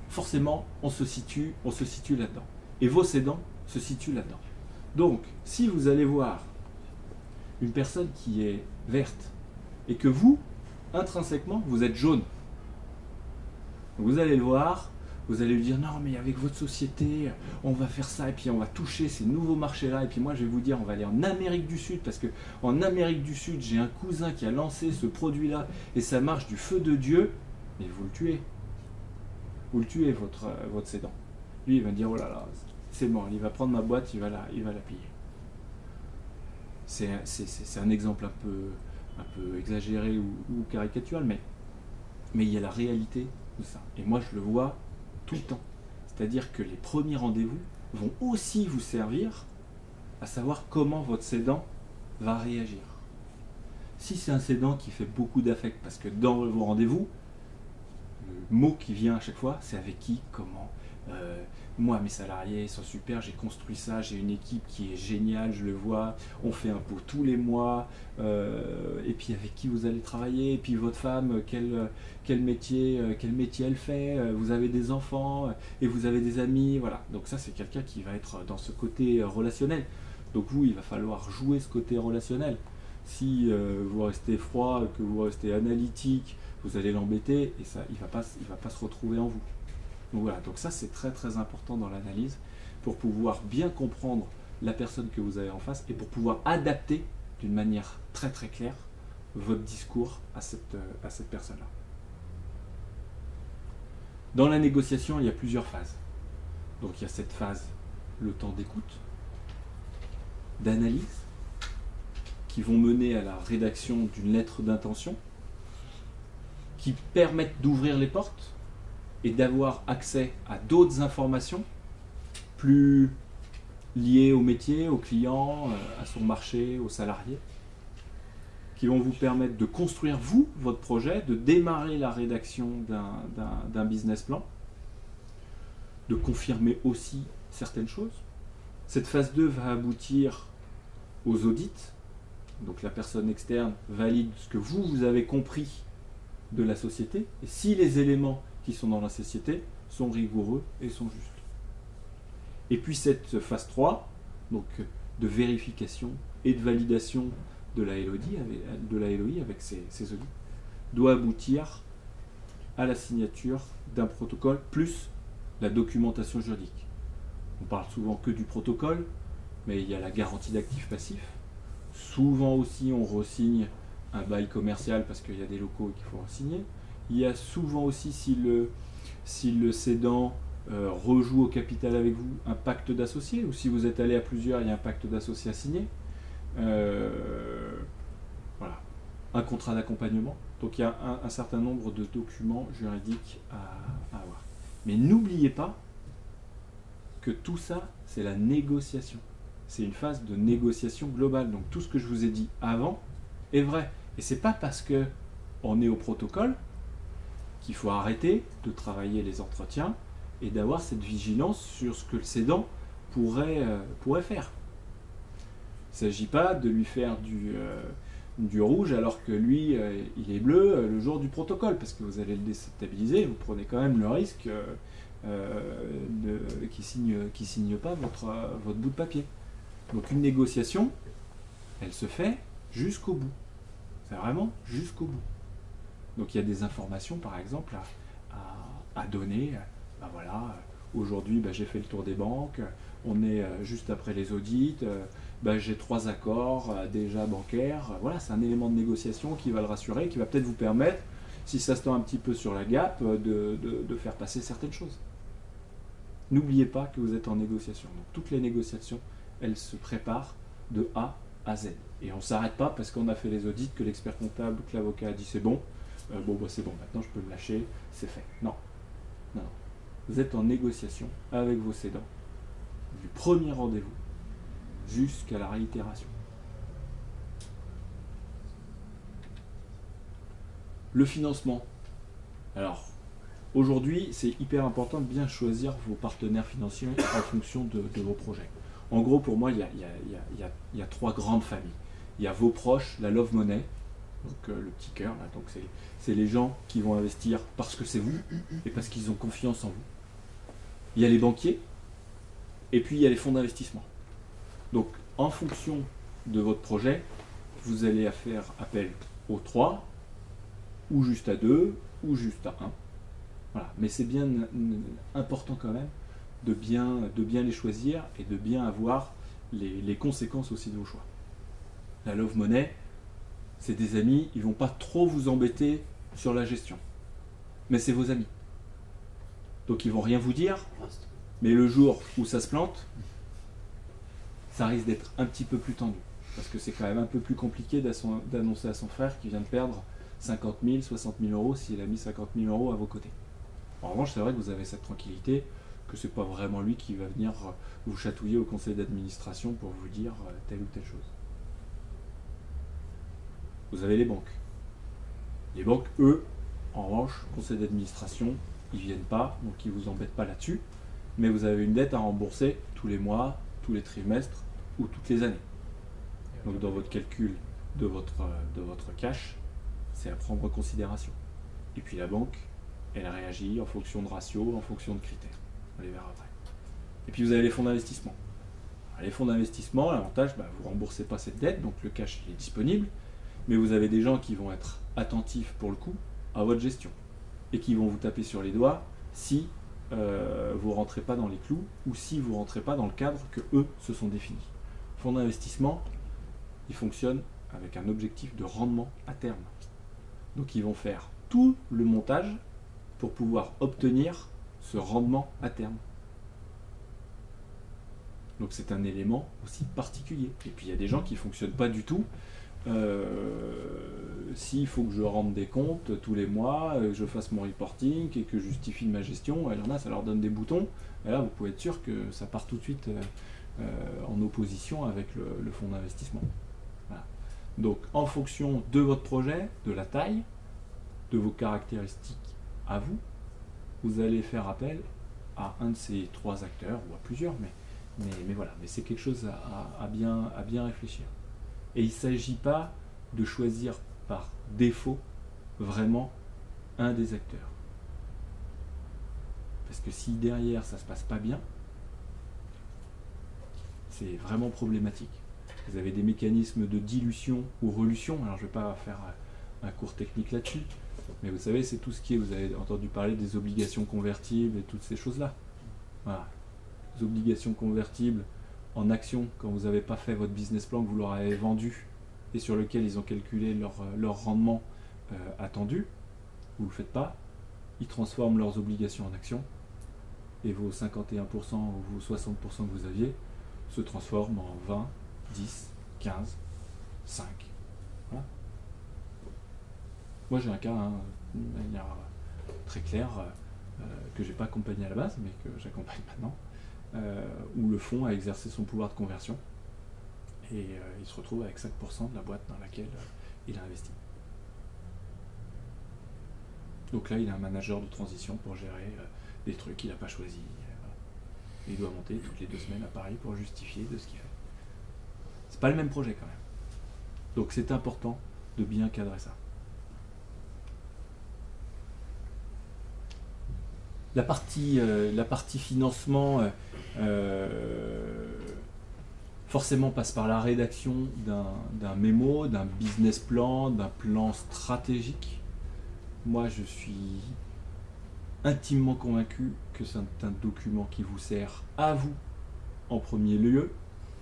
forcément on se situe là-dedans. Et vos sédans se situent là-dedans. Donc si vous allez voir une personne qui est verte et que vous, intrinsèquement, vous êtes jaune, vous allez le voir, vous allez lui dire non mais avec votre société on va faire ça et puis on va toucher ces nouveaux marchés là et puis moi je vais vous dire on va aller en Amérique du Sud parce que en Amérique du Sud j'ai un cousin qui a lancé ce produit là et ça marche du feu de Dieu. Mais vous le tuez votre sédant. Lui il va dire oh là là c'est bon, il va prendre ma boîte, il va la piller. C'est un exemple un peu exagéré ou caricatural, mais il y a la réalité de ça. Et moi je le vois tout le temps. C'est-à-dire que les premiers rendez-vous vont aussi vous servir à savoir comment votre sédant va réagir. Si c'est un sédant qui fait beaucoup d'affect, parce que dans vos rendez-vous, le mot qui vient à chaque fois, c'est avec qui, comment. Moi, mes salariés sont super, j'ai construit ça, j'ai une équipe qui est géniale, je le vois, on fait un pot tous les mois, et puis avec qui vous allez travailler, et puis votre femme, quel métier elle fait, vous avez des enfants, et vous avez des amis, voilà. Donc ça, c'est quelqu'un qui va être dans ce côté relationnel. Donc vous, il va falloir jouer ce côté relationnel. Si vous restez froid, que vous restez analytique, vous allez l'embêter, et ça, il va pas se retrouver en vous. Donc voilà, donc ça c'est très très important dans l'analyse pour pouvoir bien comprendre la personne que vous avez en face et pour pouvoir adapter d'une manière très très claire votre discours à cette personne-là. Dans la négociation, il y a plusieurs phases. Donc il y a cette phase, le temps d'écoute, d'analyse, qui vont mener à la rédaction d'une lettre d'intention, qui permettent d'ouvrir les portes et d'avoir accès à d'autres informations plus liées au métier, au client, à son marché, aux salariés, qui vont vous permettre de construire vous, votre projet, de démarrer la rédaction d'un business plan, de confirmer aussi certaines choses. Cette phase 2 va aboutir aux audits, donc la personne externe valide ce que vous avez compris de la société, et si les éléments qui sont dans la société sont rigoureux et sont justes. Et puis cette phase 3, donc de vérification et de validation de la LOI avec ses audits, doit aboutir à la signature d'un protocole plus la documentation juridique. On parle souvent que du protocole, mais il y a la garantie d'actifs passifs. Souvent aussi, on re-signe un bail commercial parce qu'il y a des locaux qu'il faut re-signer. Il y a souvent aussi, si le cédant rejoue au capital avec vous, un pacte d'associés, ou si vous êtes allé à plusieurs, il y a un pacte d'associés à signer. Voilà. Un contrat d'accompagnement. Donc il y a un certain nombre de documents juridiques à avoir. Mais n'oubliez pas que tout ça, c'est la négociation. C'est une phase de négociation globale. Donc tout ce que je vous ai dit avant est vrai. Et c'est pas parce que on est au protocole qu'il faut arrêter de travailler les entretiens et d'avoir cette vigilance sur ce que le cédant pourrait faire. Il ne s'agit pas de lui faire du rouge alors que lui, il est bleu le jour du protocole, parce que vous allez le déstabiliser, vous prenez quand même le risque qu'il signe pas votre bout de papier. Donc une négociation, elle se fait jusqu'au bout. C'est vraiment jusqu'au bout. Donc il y a des informations, par exemple, à donner. Ben voilà, aujourd'hui, j'ai fait le tour des banques, on est juste après les audits, j'ai 3 accords déjà bancaires. Voilà, c'est un élément de négociation qui va le rassurer, qui va peut-être vous permettre, si ça se tend un petit peu sur la gap, de faire passer certaines choses. N'oubliez pas que vous êtes en négociation. Donc toutes les négociations, elles se préparent de A à Z. Et on ne s'arrête pas parce qu'on a fait les audits, que l'expert comptable, que l'avocat a dit c'est bon. C'est bon, maintenant je peux me lâcher, c'est fait. Non. Non. Vous êtes en négociation avec vos cédants, du premier rendez-vous jusqu'à la réitération. Le financement. Alors, aujourd'hui, c'est hyper important de bien choisir vos partenaires financiers en fonction de vos projets. En gros, pour moi, il y a 3 grandes familles. Il y a vos proches, la love money, donc le petit cœur, là, donc c'est les gens qui vont investir parce que c'est vous et parce qu'ils ont confiance en vous. Il y a les banquiers, et puis il y a les fonds d'investissement. Donc, en fonction de votre projet, vous allez faire appel aux 3, ou juste à 2, ou juste à 1. Voilà. Mais c'est bien important quand même de bien les choisir et de bien avoir les conséquences aussi de vos choix. La love money, c'est des amis, ils ne vont pas trop vous embêter sur la gestion. Mais c'est vos amis. Donc ils ne vont rien vous dire, mais le jour où ça se plante, ça risque d'être un petit peu plus tendu. Parce que c'est quand même un peu plus compliqué d'annoncer à son frère qu'il vient de perdre 50 000, 60 000 euros s'il a mis 50 000 euros à vos côtés. En revanche, c'est vrai que vous avez cette tranquillité, que ce n'est pas vraiment lui qui va venir vous chatouiller au conseil d'administration pour vous dire telle ou telle chose. Vous avez les banques. Les banques, eux, en revanche, conseil d'administration, ils ne viennent pas, donc ils ne vous embêtent pas là-dessus, mais vous avez une dette à rembourser tous les mois, tous les trimestres ou toutes les années. Donc dans votre calcul de votre cash, c'est à prendre en considération. Et puis la banque, elle réagit en fonction de ratios, en fonction de critères. On les verra après. Et puis vous avez les fonds d'investissement. Les fonds d'investissement, l'avantage, vous ne remboursez pas cette dette, donc le cash il est disponible, mais vous avez des gens qui vont être attentifs pour le coup à votre gestion et qui vont vous taper sur les doigts si vous ne rentrez pas dans les clous ou si vous ne rentrez pas dans le cadre que eux se sont définis. Fonds d'investissement, ils fonctionnent avec un objectif de rendement à terme. Donc ils vont faire tout le montage pour pouvoir obtenir ce rendement à terme. Donc c'est un élément aussi particulier. Et puis il y a des gens qui ne fonctionnent pas du tout. S'il faut que je rende des comptes tous les mois, que je fasse mon reporting et que je justifie ma gestion, il y en a, ça leur donne des boutons. Et là, vous pouvez être sûr que ça part tout de suite en opposition avec le fonds d'investissement. Voilà. Donc en fonction de votre projet, de la taille, de vos caractéristiques à vous, vous allez faire appel à un de ces 3 acteurs, ou à plusieurs, mais voilà, mais c'est quelque chose à bien réfléchir. Et il ne s'agit pas de choisir par défaut vraiment un des acteurs. Parce que si derrière ça ne se passe pas bien, c'est vraiment problématique. Vous avez des mécanismes de dilution ou relution, alors je ne vais pas faire un cours technique là-dessus, mais vous savez, c'est tout ce qui est, vous avez entendu parler des obligations convertibles et toutes ces choses-là. Voilà. Les obligations convertibles, en action quand vous n'avez pas fait votre business plan, que vous leur avez vendu et sur lequel ils ont calculé leur rendement attendu, vous ne le faites pas, ils transforment leurs obligations en actions et vos 51% ou vos 60% que vous aviez se transforment en 20, 10, 15, 5. Voilà. Moi j'ai un cas de manière très claire que je n'ai pas accompagné à la base mais que j'accompagne maintenant, où le fonds a exercé son pouvoir de conversion et il se retrouve avec 5% de la boîte dans laquelle il a investi. Donc là il a un manager de transition pour gérer des trucs qu'il n'a pas choisis. Il doit monter toutes les 2 semaines à Paris pour justifier de ce qu'il fait. C'est pas le même projet quand même. Donc c'est important de bien cadrer ça. La partie financement forcément passe par la rédaction d'un mémo, d'un business plan, d'un plan stratégique. Moi je suis intimement convaincu que c'est un document qui vous sert à vous en premier lieu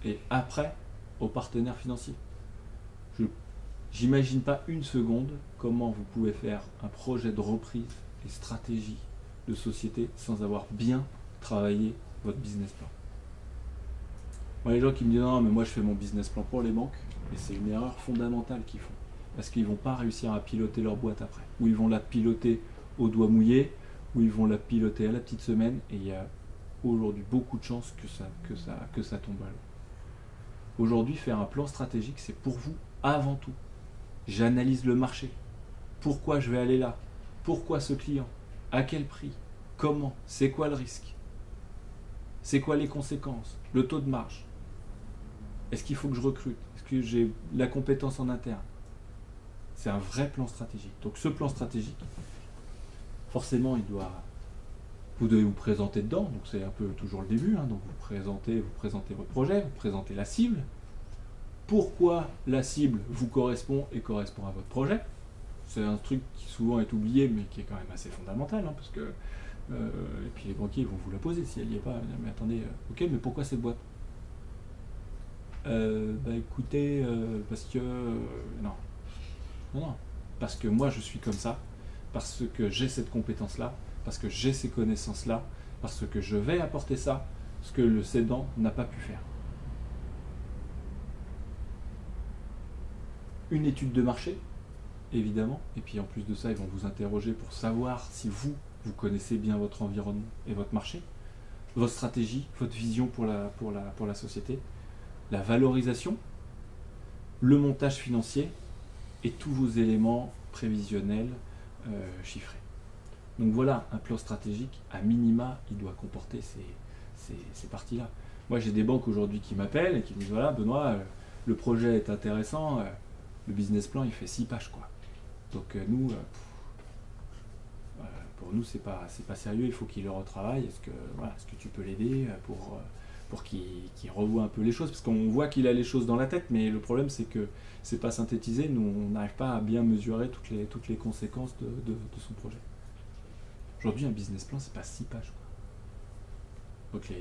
et après aux partenaires financiers. J'imagine pas une seconde comment vous pouvez faire un projet de reprise et stratégie de société sans avoir bien travaillé votre business plan. Moi, les gens qui me disent non mais moi je fais mon business plan pour les banques, et c'est une erreur fondamentale qu'ils font, parce qu'ils vont pas réussir à piloter leur boîte après, ou ils vont la piloter au doigt mouillé, ou ils vont la piloter à la petite semaine, et il y a aujourd'hui beaucoup de chances que ça tombe à l'eau. Aujourd'hui, faire un plan stratégique, c'est pour vous avant tout. J'analyse le marché. Pourquoi je vais aller là? Pourquoi ce client? À quel prix? Comment? C'est quoi le risque? C'est quoi les conséquences? Le taux de marge? Est-ce qu'il faut que je recrute? Est-ce que j'ai la compétence en interne? C'est un vrai plan stratégique. Donc ce plan stratégique, forcément, vous devez vous présenter dedans. Donc c'est un peu toujours le début. Donc vous présentez votre projet, vous présentez la cible. Pourquoi la cible vous correspond et correspond à votre projet? C'est un truc qui souvent est oublié, mais qui est quand même assez fondamental, parce que et puis les banquiers vont vous la poser si elle n'y est pas. Mais attendez, ok, mais pourquoi cette boîte? Écoutez, parce que non, parce que moi je suis comme ça, parce que j'ai cette compétence-là, parce que j'ai ces connaissances-là, parce que je vais apporter ça, ce que le cédant n'a pas pu faire. Une étude de marché, évidemment, et puis en plus de ça, ils vont vous interroger pour savoir si vous connaissez bien votre environnement et votre marché, votre stratégie, votre vision pour la société, la valorisation, le montage financier et tous vos éléments prévisionnels chiffrés. Donc voilà, un plan stratégique, à minima, il doit comporter ces parties-là. Moi, j'ai des banques aujourd'hui qui m'appellent et qui me disent, voilà, Benoît, le projet est intéressant, le business plan, il fait 6 pages, quoi. Donc nous, pour nous, c'est pas sérieux, il faut qu'il le retravaille. Est-ce que tu peux l'aider pour qu'il revoie un peu les choses? Parce qu'on voit qu'il a les choses dans la tête, mais le problème, c'est que c'est pas synthétisé. Nous, on n'arrive pas à bien mesurer toutes les conséquences de son projet. Aujourd'hui, un business plan, c'est pas 6 pages, quoi. Donc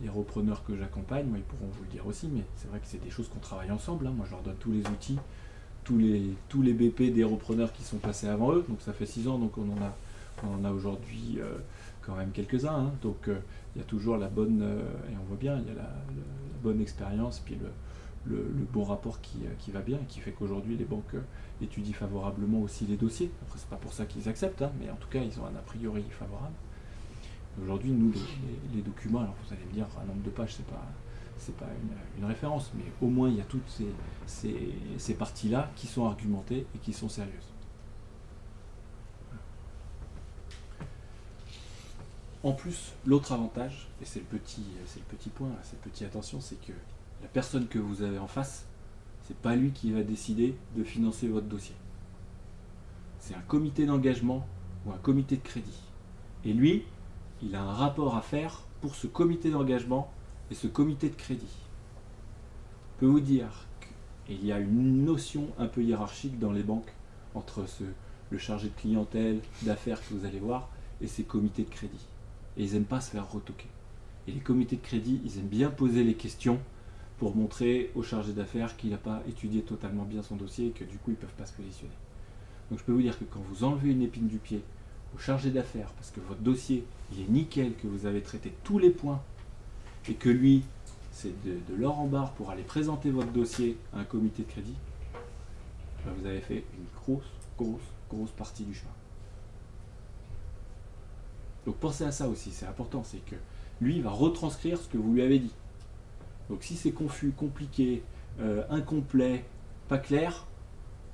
les repreneurs que j'accompagne, moi, ils pourront vous le dire aussi, mais c'est vrai que c'est des choses qu'on travaille ensemble. Moi, je leur donne tous les outils, tous les BP des repreneurs qui sont passés avant eux. Donc ça fait 6 ans, donc on en a aujourd'hui quand même quelques-uns. Donc il y a toujours la bonne, et on voit bien, il y a la bonne expérience, puis le bon rapport qui va bien, et qui fait qu'aujourd'hui les banques étudient favorablement aussi les dossiers. Après, c'est pas pour ça qu'ils acceptent, mais en tout cas, ils ont un a priori favorable. Aujourd'hui, nous, les documents, alors vous allez me dire, un nombre de pages, c'est pas une référence, mais au moins, il y a toutes ces parties-là qui sont argumentées et qui sont sérieuses. En plus, l'autre avantage, et c'est le petit point, cette petite attention, c'est que la personne que vous avez en face, c'est pas lui qui va décider de financer votre dossier. C'est un comité d'engagement ou un comité de crédit. Et lui, il a un rapport à faire pour ce comité d'engagement et ce comité de crédit. Je peux vous dire qu'il y a une notion un peu hiérarchique dans les banques entre le chargé de clientèle, d'affaires que vous allez voir, et ces comités de crédit. Et ils n'aiment pas se faire retoquer. Et les comités de crédit, ils aiment bien poser les questions pour montrer aux chargés d'affaires qu'il n'a pas étudié totalement bien son dossier et que du coup ils ne peuvent pas se positionner. Donc je peux vous dire que quand vous enlevez une épine du pied au chargé d'affaires parce que votre dossier il est nickel, que vous avez traité tous les points et que lui c'est de l'or en barre pour aller présenter votre dossier à un comité de crédit, ben vous avez fait une grosse partie du chemin. Donc pensez à ça aussi, c'est important, c'est que lui il va retranscrire ce que vous lui avez dit. Donc si c'est confus, compliqué, incomplet, pas clair,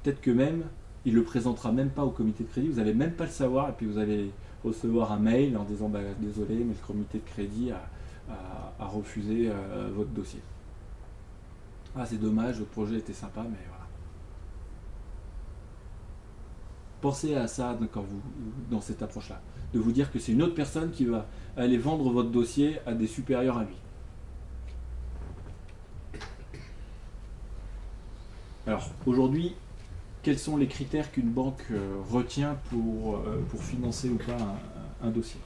peut-être que même il le présentera même pas au comité de crédit, vous n'allez même pas le savoir et puis vous allez recevoir un mail en disant bah, désolé mais le comité de crédit a refusé votre dossier. Ah c'est dommage, votre projet était sympa mais voilà. Pensez à ça quand vous, dans cette approche-là, de vous dire que c'est une autre personne qui va aller vendre votre dossier à des supérieurs à lui. Alors aujourd'hui, quels sont les critères qu'une banque retient pour financer ou pas un dossier?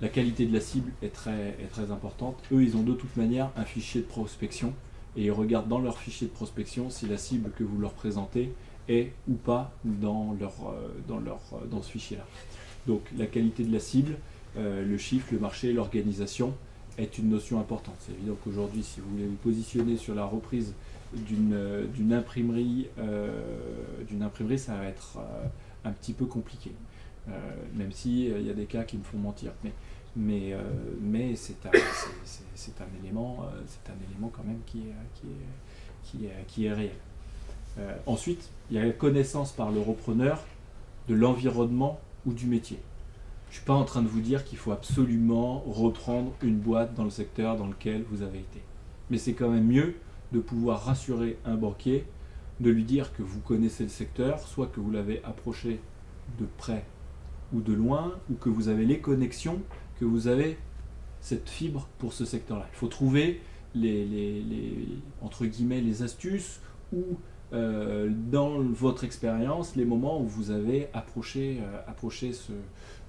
La qualité de la cible est très importante. Eux, ils ont de toute manière un fichier de prospection et ils regardent dans leur fichier de prospection si la cible que vous leur présentez est ou pas dans ce fichier-là. Donc la qualité de la cible, le chiffre, le marché, l'organisation est une notion importante. C'est évident qu'aujourd'hui, si vous voulez vous positionner sur la reprise d'une imprimerie, ça va être un petit peu compliqué. Même si il y a des cas qui me font mentir. Mais c'est un élément quand même qui est réel. Ensuite, il y a la connaissance par le repreneur de l'environnement ou du métier. Je ne suis pas en train de vous dire qu'il faut absolument reprendre une boîte dans le secteur dans lequel vous avez été. Mais c'est quand même mieux de pouvoir rassurer un banquier, de lui dire que vous connaissez le secteur, soit que vous l'avez approché de près ou de loin, ou que vous avez les connexions, que vous avez cette fibre pour ce secteur-là. Il faut trouver entre guillemets, les astuces ou dans votre expérience, les moments où vous avez approché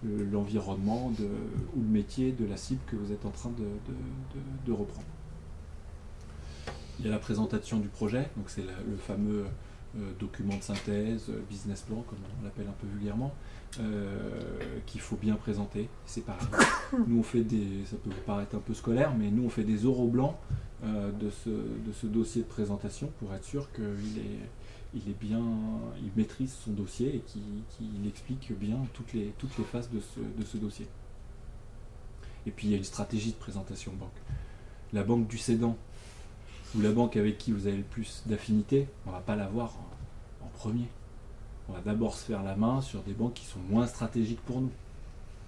l'environnement ou le métier de la cible que vous êtes en train de reprendre. Il y a la présentation du projet, donc c'est le fameux document de synthèse, business plan, comme on l'appelle un peu vulgairement, qu'il faut bien présenter. C'est pareil. Nous on fait ça peut vous paraître un peu scolaire, mais nous on fait des oraux blancs de ce dossier de présentation pour être sûr qu'il maîtrise son dossier et qu'il explique bien toutes les phases de ce dossier. Et puis il y a une stratégie de présentation banque. La banque du cédant ou la banque avec qui vous avez le plus d'affinité, on ne va pas l'avoir en premier. On va d'abord se faire la main sur des banques qui sont moins stratégiques pour nous,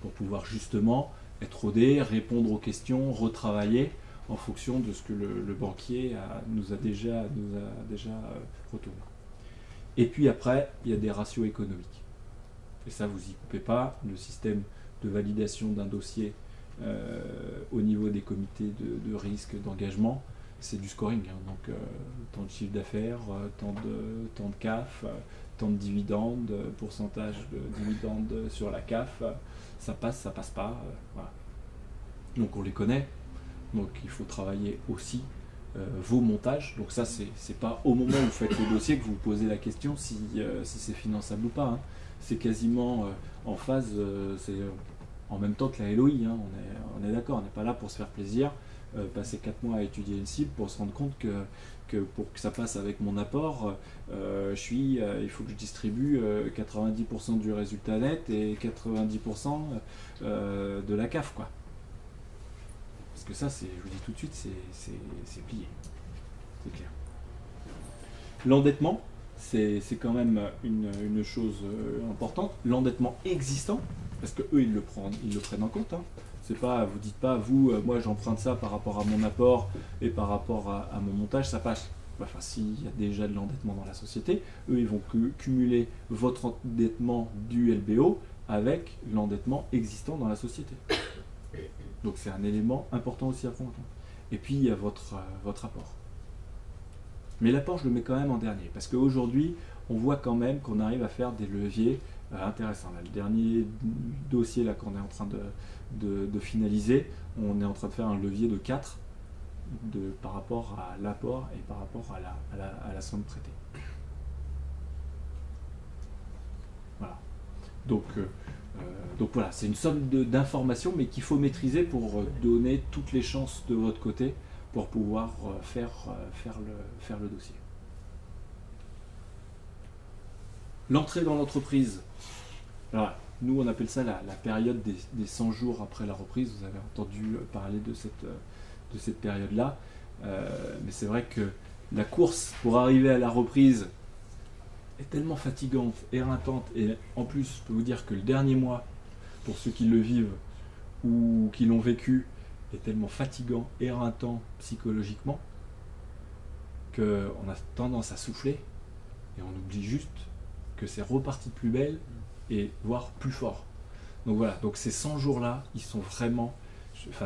pour pouvoir justement être rodé, répondre aux questions, retravailler en fonction de ce que le banquier nous a déjà retourné. Et puis après, il y a des ratios économiques. Et ça, vous n'y coupez pas. Le système de validation d'un dossier au niveau des comités de risque, d'engagement, c'est du scoring. Donc, tant de chiffre d'affaires, tant de CAF, tant de dividendes, pourcentage de dividendes sur la CAF, ça passe pas. Voilà. Donc, on les connaît. Donc, il faut travailler aussi vos montages. Donc, ça, c'est pas au moment où vous faites le dossier que vous vous posez la question si c'est finançable ou pas. C'est quasiment en phase, c'est en même temps que la LOI. On est d'accord, on n'est pas là pour se faire plaisir. Passer 4 mois à étudier une cible pour se rendre compte que pour que ça passe avec mon apport, il faut que je distribue 90% du résultat net et 90% de la CAF, quoi. Parce que ça, je vous dis tout de suite, c'est plié. C'est clair. L'endettement, c'est quand même une chose importante. L'endettement existant, parce que eux, ils le prennent en compte. C'est pas, vous dites pas, moi j'emprunte ça par rapport à mon apport et par rapport à mon montage, ça passe. Enfin, s'il y a déjà de l'endettement dans la société, eux ils vont cumuler votre endettement du LBO avec l'endettement existant dans la société. Donc c'est un élément important aussi à prendre en compte. Et puis il y a votre apport. Mais l'apport, je le mets quand même en dernier, parce qu'aujourd'hui, on voit quand même qu'on arrive à faire des leviers intéressants. Là, le dernier dossier là qu'on est en train de finaliser, on est en train de faire un levier de 4 par rapport à l'apport et par rapport à la somme prêtée. Voilà. Donc voilà, c'est une somme d'informations, mais qu'il faut maîtriser pour donner toutes les chances de votre côté pour pouvoir faire le dossier. L'entrée dans l'entreprise. Alors, nous, on appelle ça la période des 100 jours après la reprise. Vous avez entendu parler de cette période-là. Mais c'est vrai que la course pour arriver à la reprise est tellement fatigante, éreintante. Et en plus, je peux vous dire que le dernier mois, pour ceux qui le vivent ou qui l'ont vécu, est tellement fatigant, éreintant psychologiquement, qu'on a tendance à souffler et on oublie juste que c'est reparti de plus belle et voire plus fort. Donc voilà, donc ces 100 jours-là, ils sont vraiment,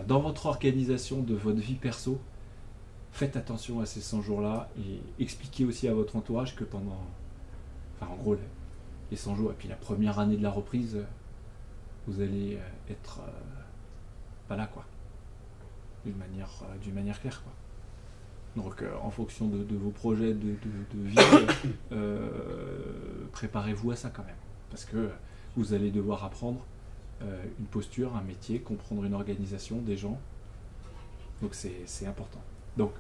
dans votre organisation de votre vie perso, faites attention à ces 100 jours-là et expliquez aussi à votre entourage que pendant, en gros, les 100 jours, et puis la première année de la reprise, vous allez être pas là, quoi, d'une manière claire, quoi. Donc en fonction de vos projets de vie, préparez-vous à ça quand même, parce que vous allez devoir apprendre une posture, un métier, comprendre une organisation, des gens, donc c'est important. Donc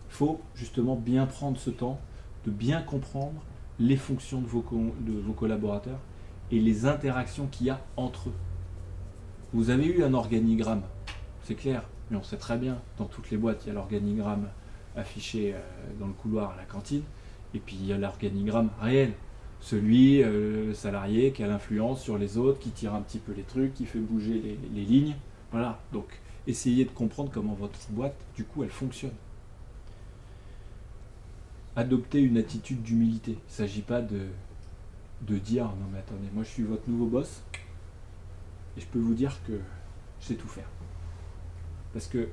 il faut justement bien prendre ce temps de bien comprendre les fonctions de vos collaborateurs et les interactions qu'il y a entre eux. Vous avez eu un organigramme, c'est clair, mais on sait très bien, dans toutes les boîtes, il y a l'organigramme affiché dans le couloir à la cantine, et puis il y a l'organigramme réel, celui salarié qui a l'influence sur les autres, qui tire un petit peu les trucs, qui fait bouger les lignes. Voilà, donc essayez de comprendre comment votre boîte, du coup, elle fonctionne. Adoptez une attitude d'humilité. Il ne s'agit pas de dire non mais attendez, moi je suis votre nouveau boss et je peux vous dire que je sais tout faire. Parce que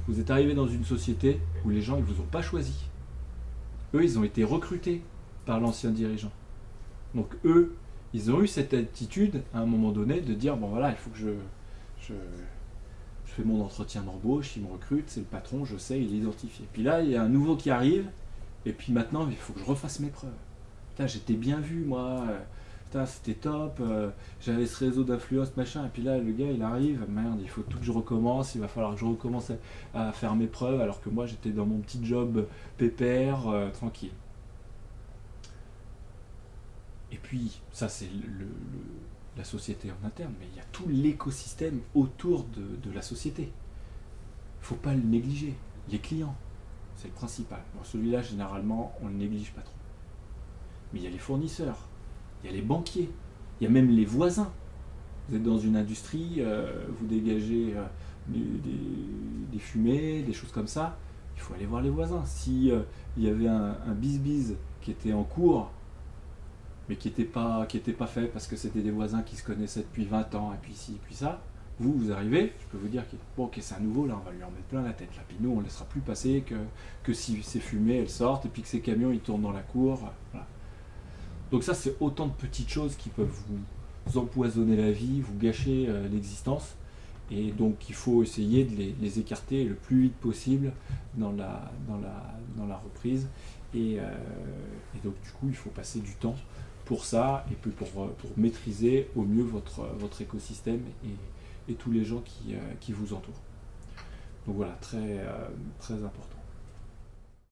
vous êtes arrivé dans une société où les gens ils vous ont pas choisi. Eux ils ont été recrutés par l'ancien dirigeant. Donc eux ils ont eu cette attitude à un moment donné de dire bon voilà, il faut que je fais mon entretien d'embauche, il me recrute, c'est le patron, je sais, il est identifié. Puis là il y a un nouveau qui arrive. Et puis maintenant, il faut que je refasse mes preuves. Putain, j'étais bien vu, moi. Putain, c'était top. J'avais ce réseau d'influence, machin. Et puis là, le gars, il arrive. Merde, il faut tout que je recommence. Il va falloir que je recommence à faire mes preuves. Alors que moi, j'étais dans mon petit job pépère, tranquille. Et puis, ça, c'est la société en interne. Mais il y a tout l'écosystème autour de la société. Il ne faut pas le négliger. Les clients. C'est le principal. Bon, celui-là, généralement, on ne le néglige pas trop. Mais il y a les fournisseurs, il y a les banquiers, il y a même les voisins. Vous êtes dans une industrie, vous dégagez des fumées, des choses comme ça, il faut aller voir les voisins. Si il y avait un bis-bis qui était en cours, mais qui n'était pas fait parce que c'était des voisins qui se connaissaient depuis 20 ans, et puis ci, et puis ça, vous arrivez, je peux vous dire que bon, ok, c'est un nouveau, là, on va lui en mettre plein la tête. Là. Puis nous, on ne laissera plus passer que si ces fumées, elles sortent, et puis que ces camions, ils tournent dans la cour. Voilà. Donc ça, c'est autant de petites choses qui peuvent vous empoisonner la vie, vous gâcher l'existence. Et donc, il faut essayer de les écarter le plus vite possible dans la reprise. Et donc, du coup, il faut passer du temps pour ça, et puis pour maîtriser au mieux votre écosystème et tous les gens qui vous entourent. Donc voilà, très important.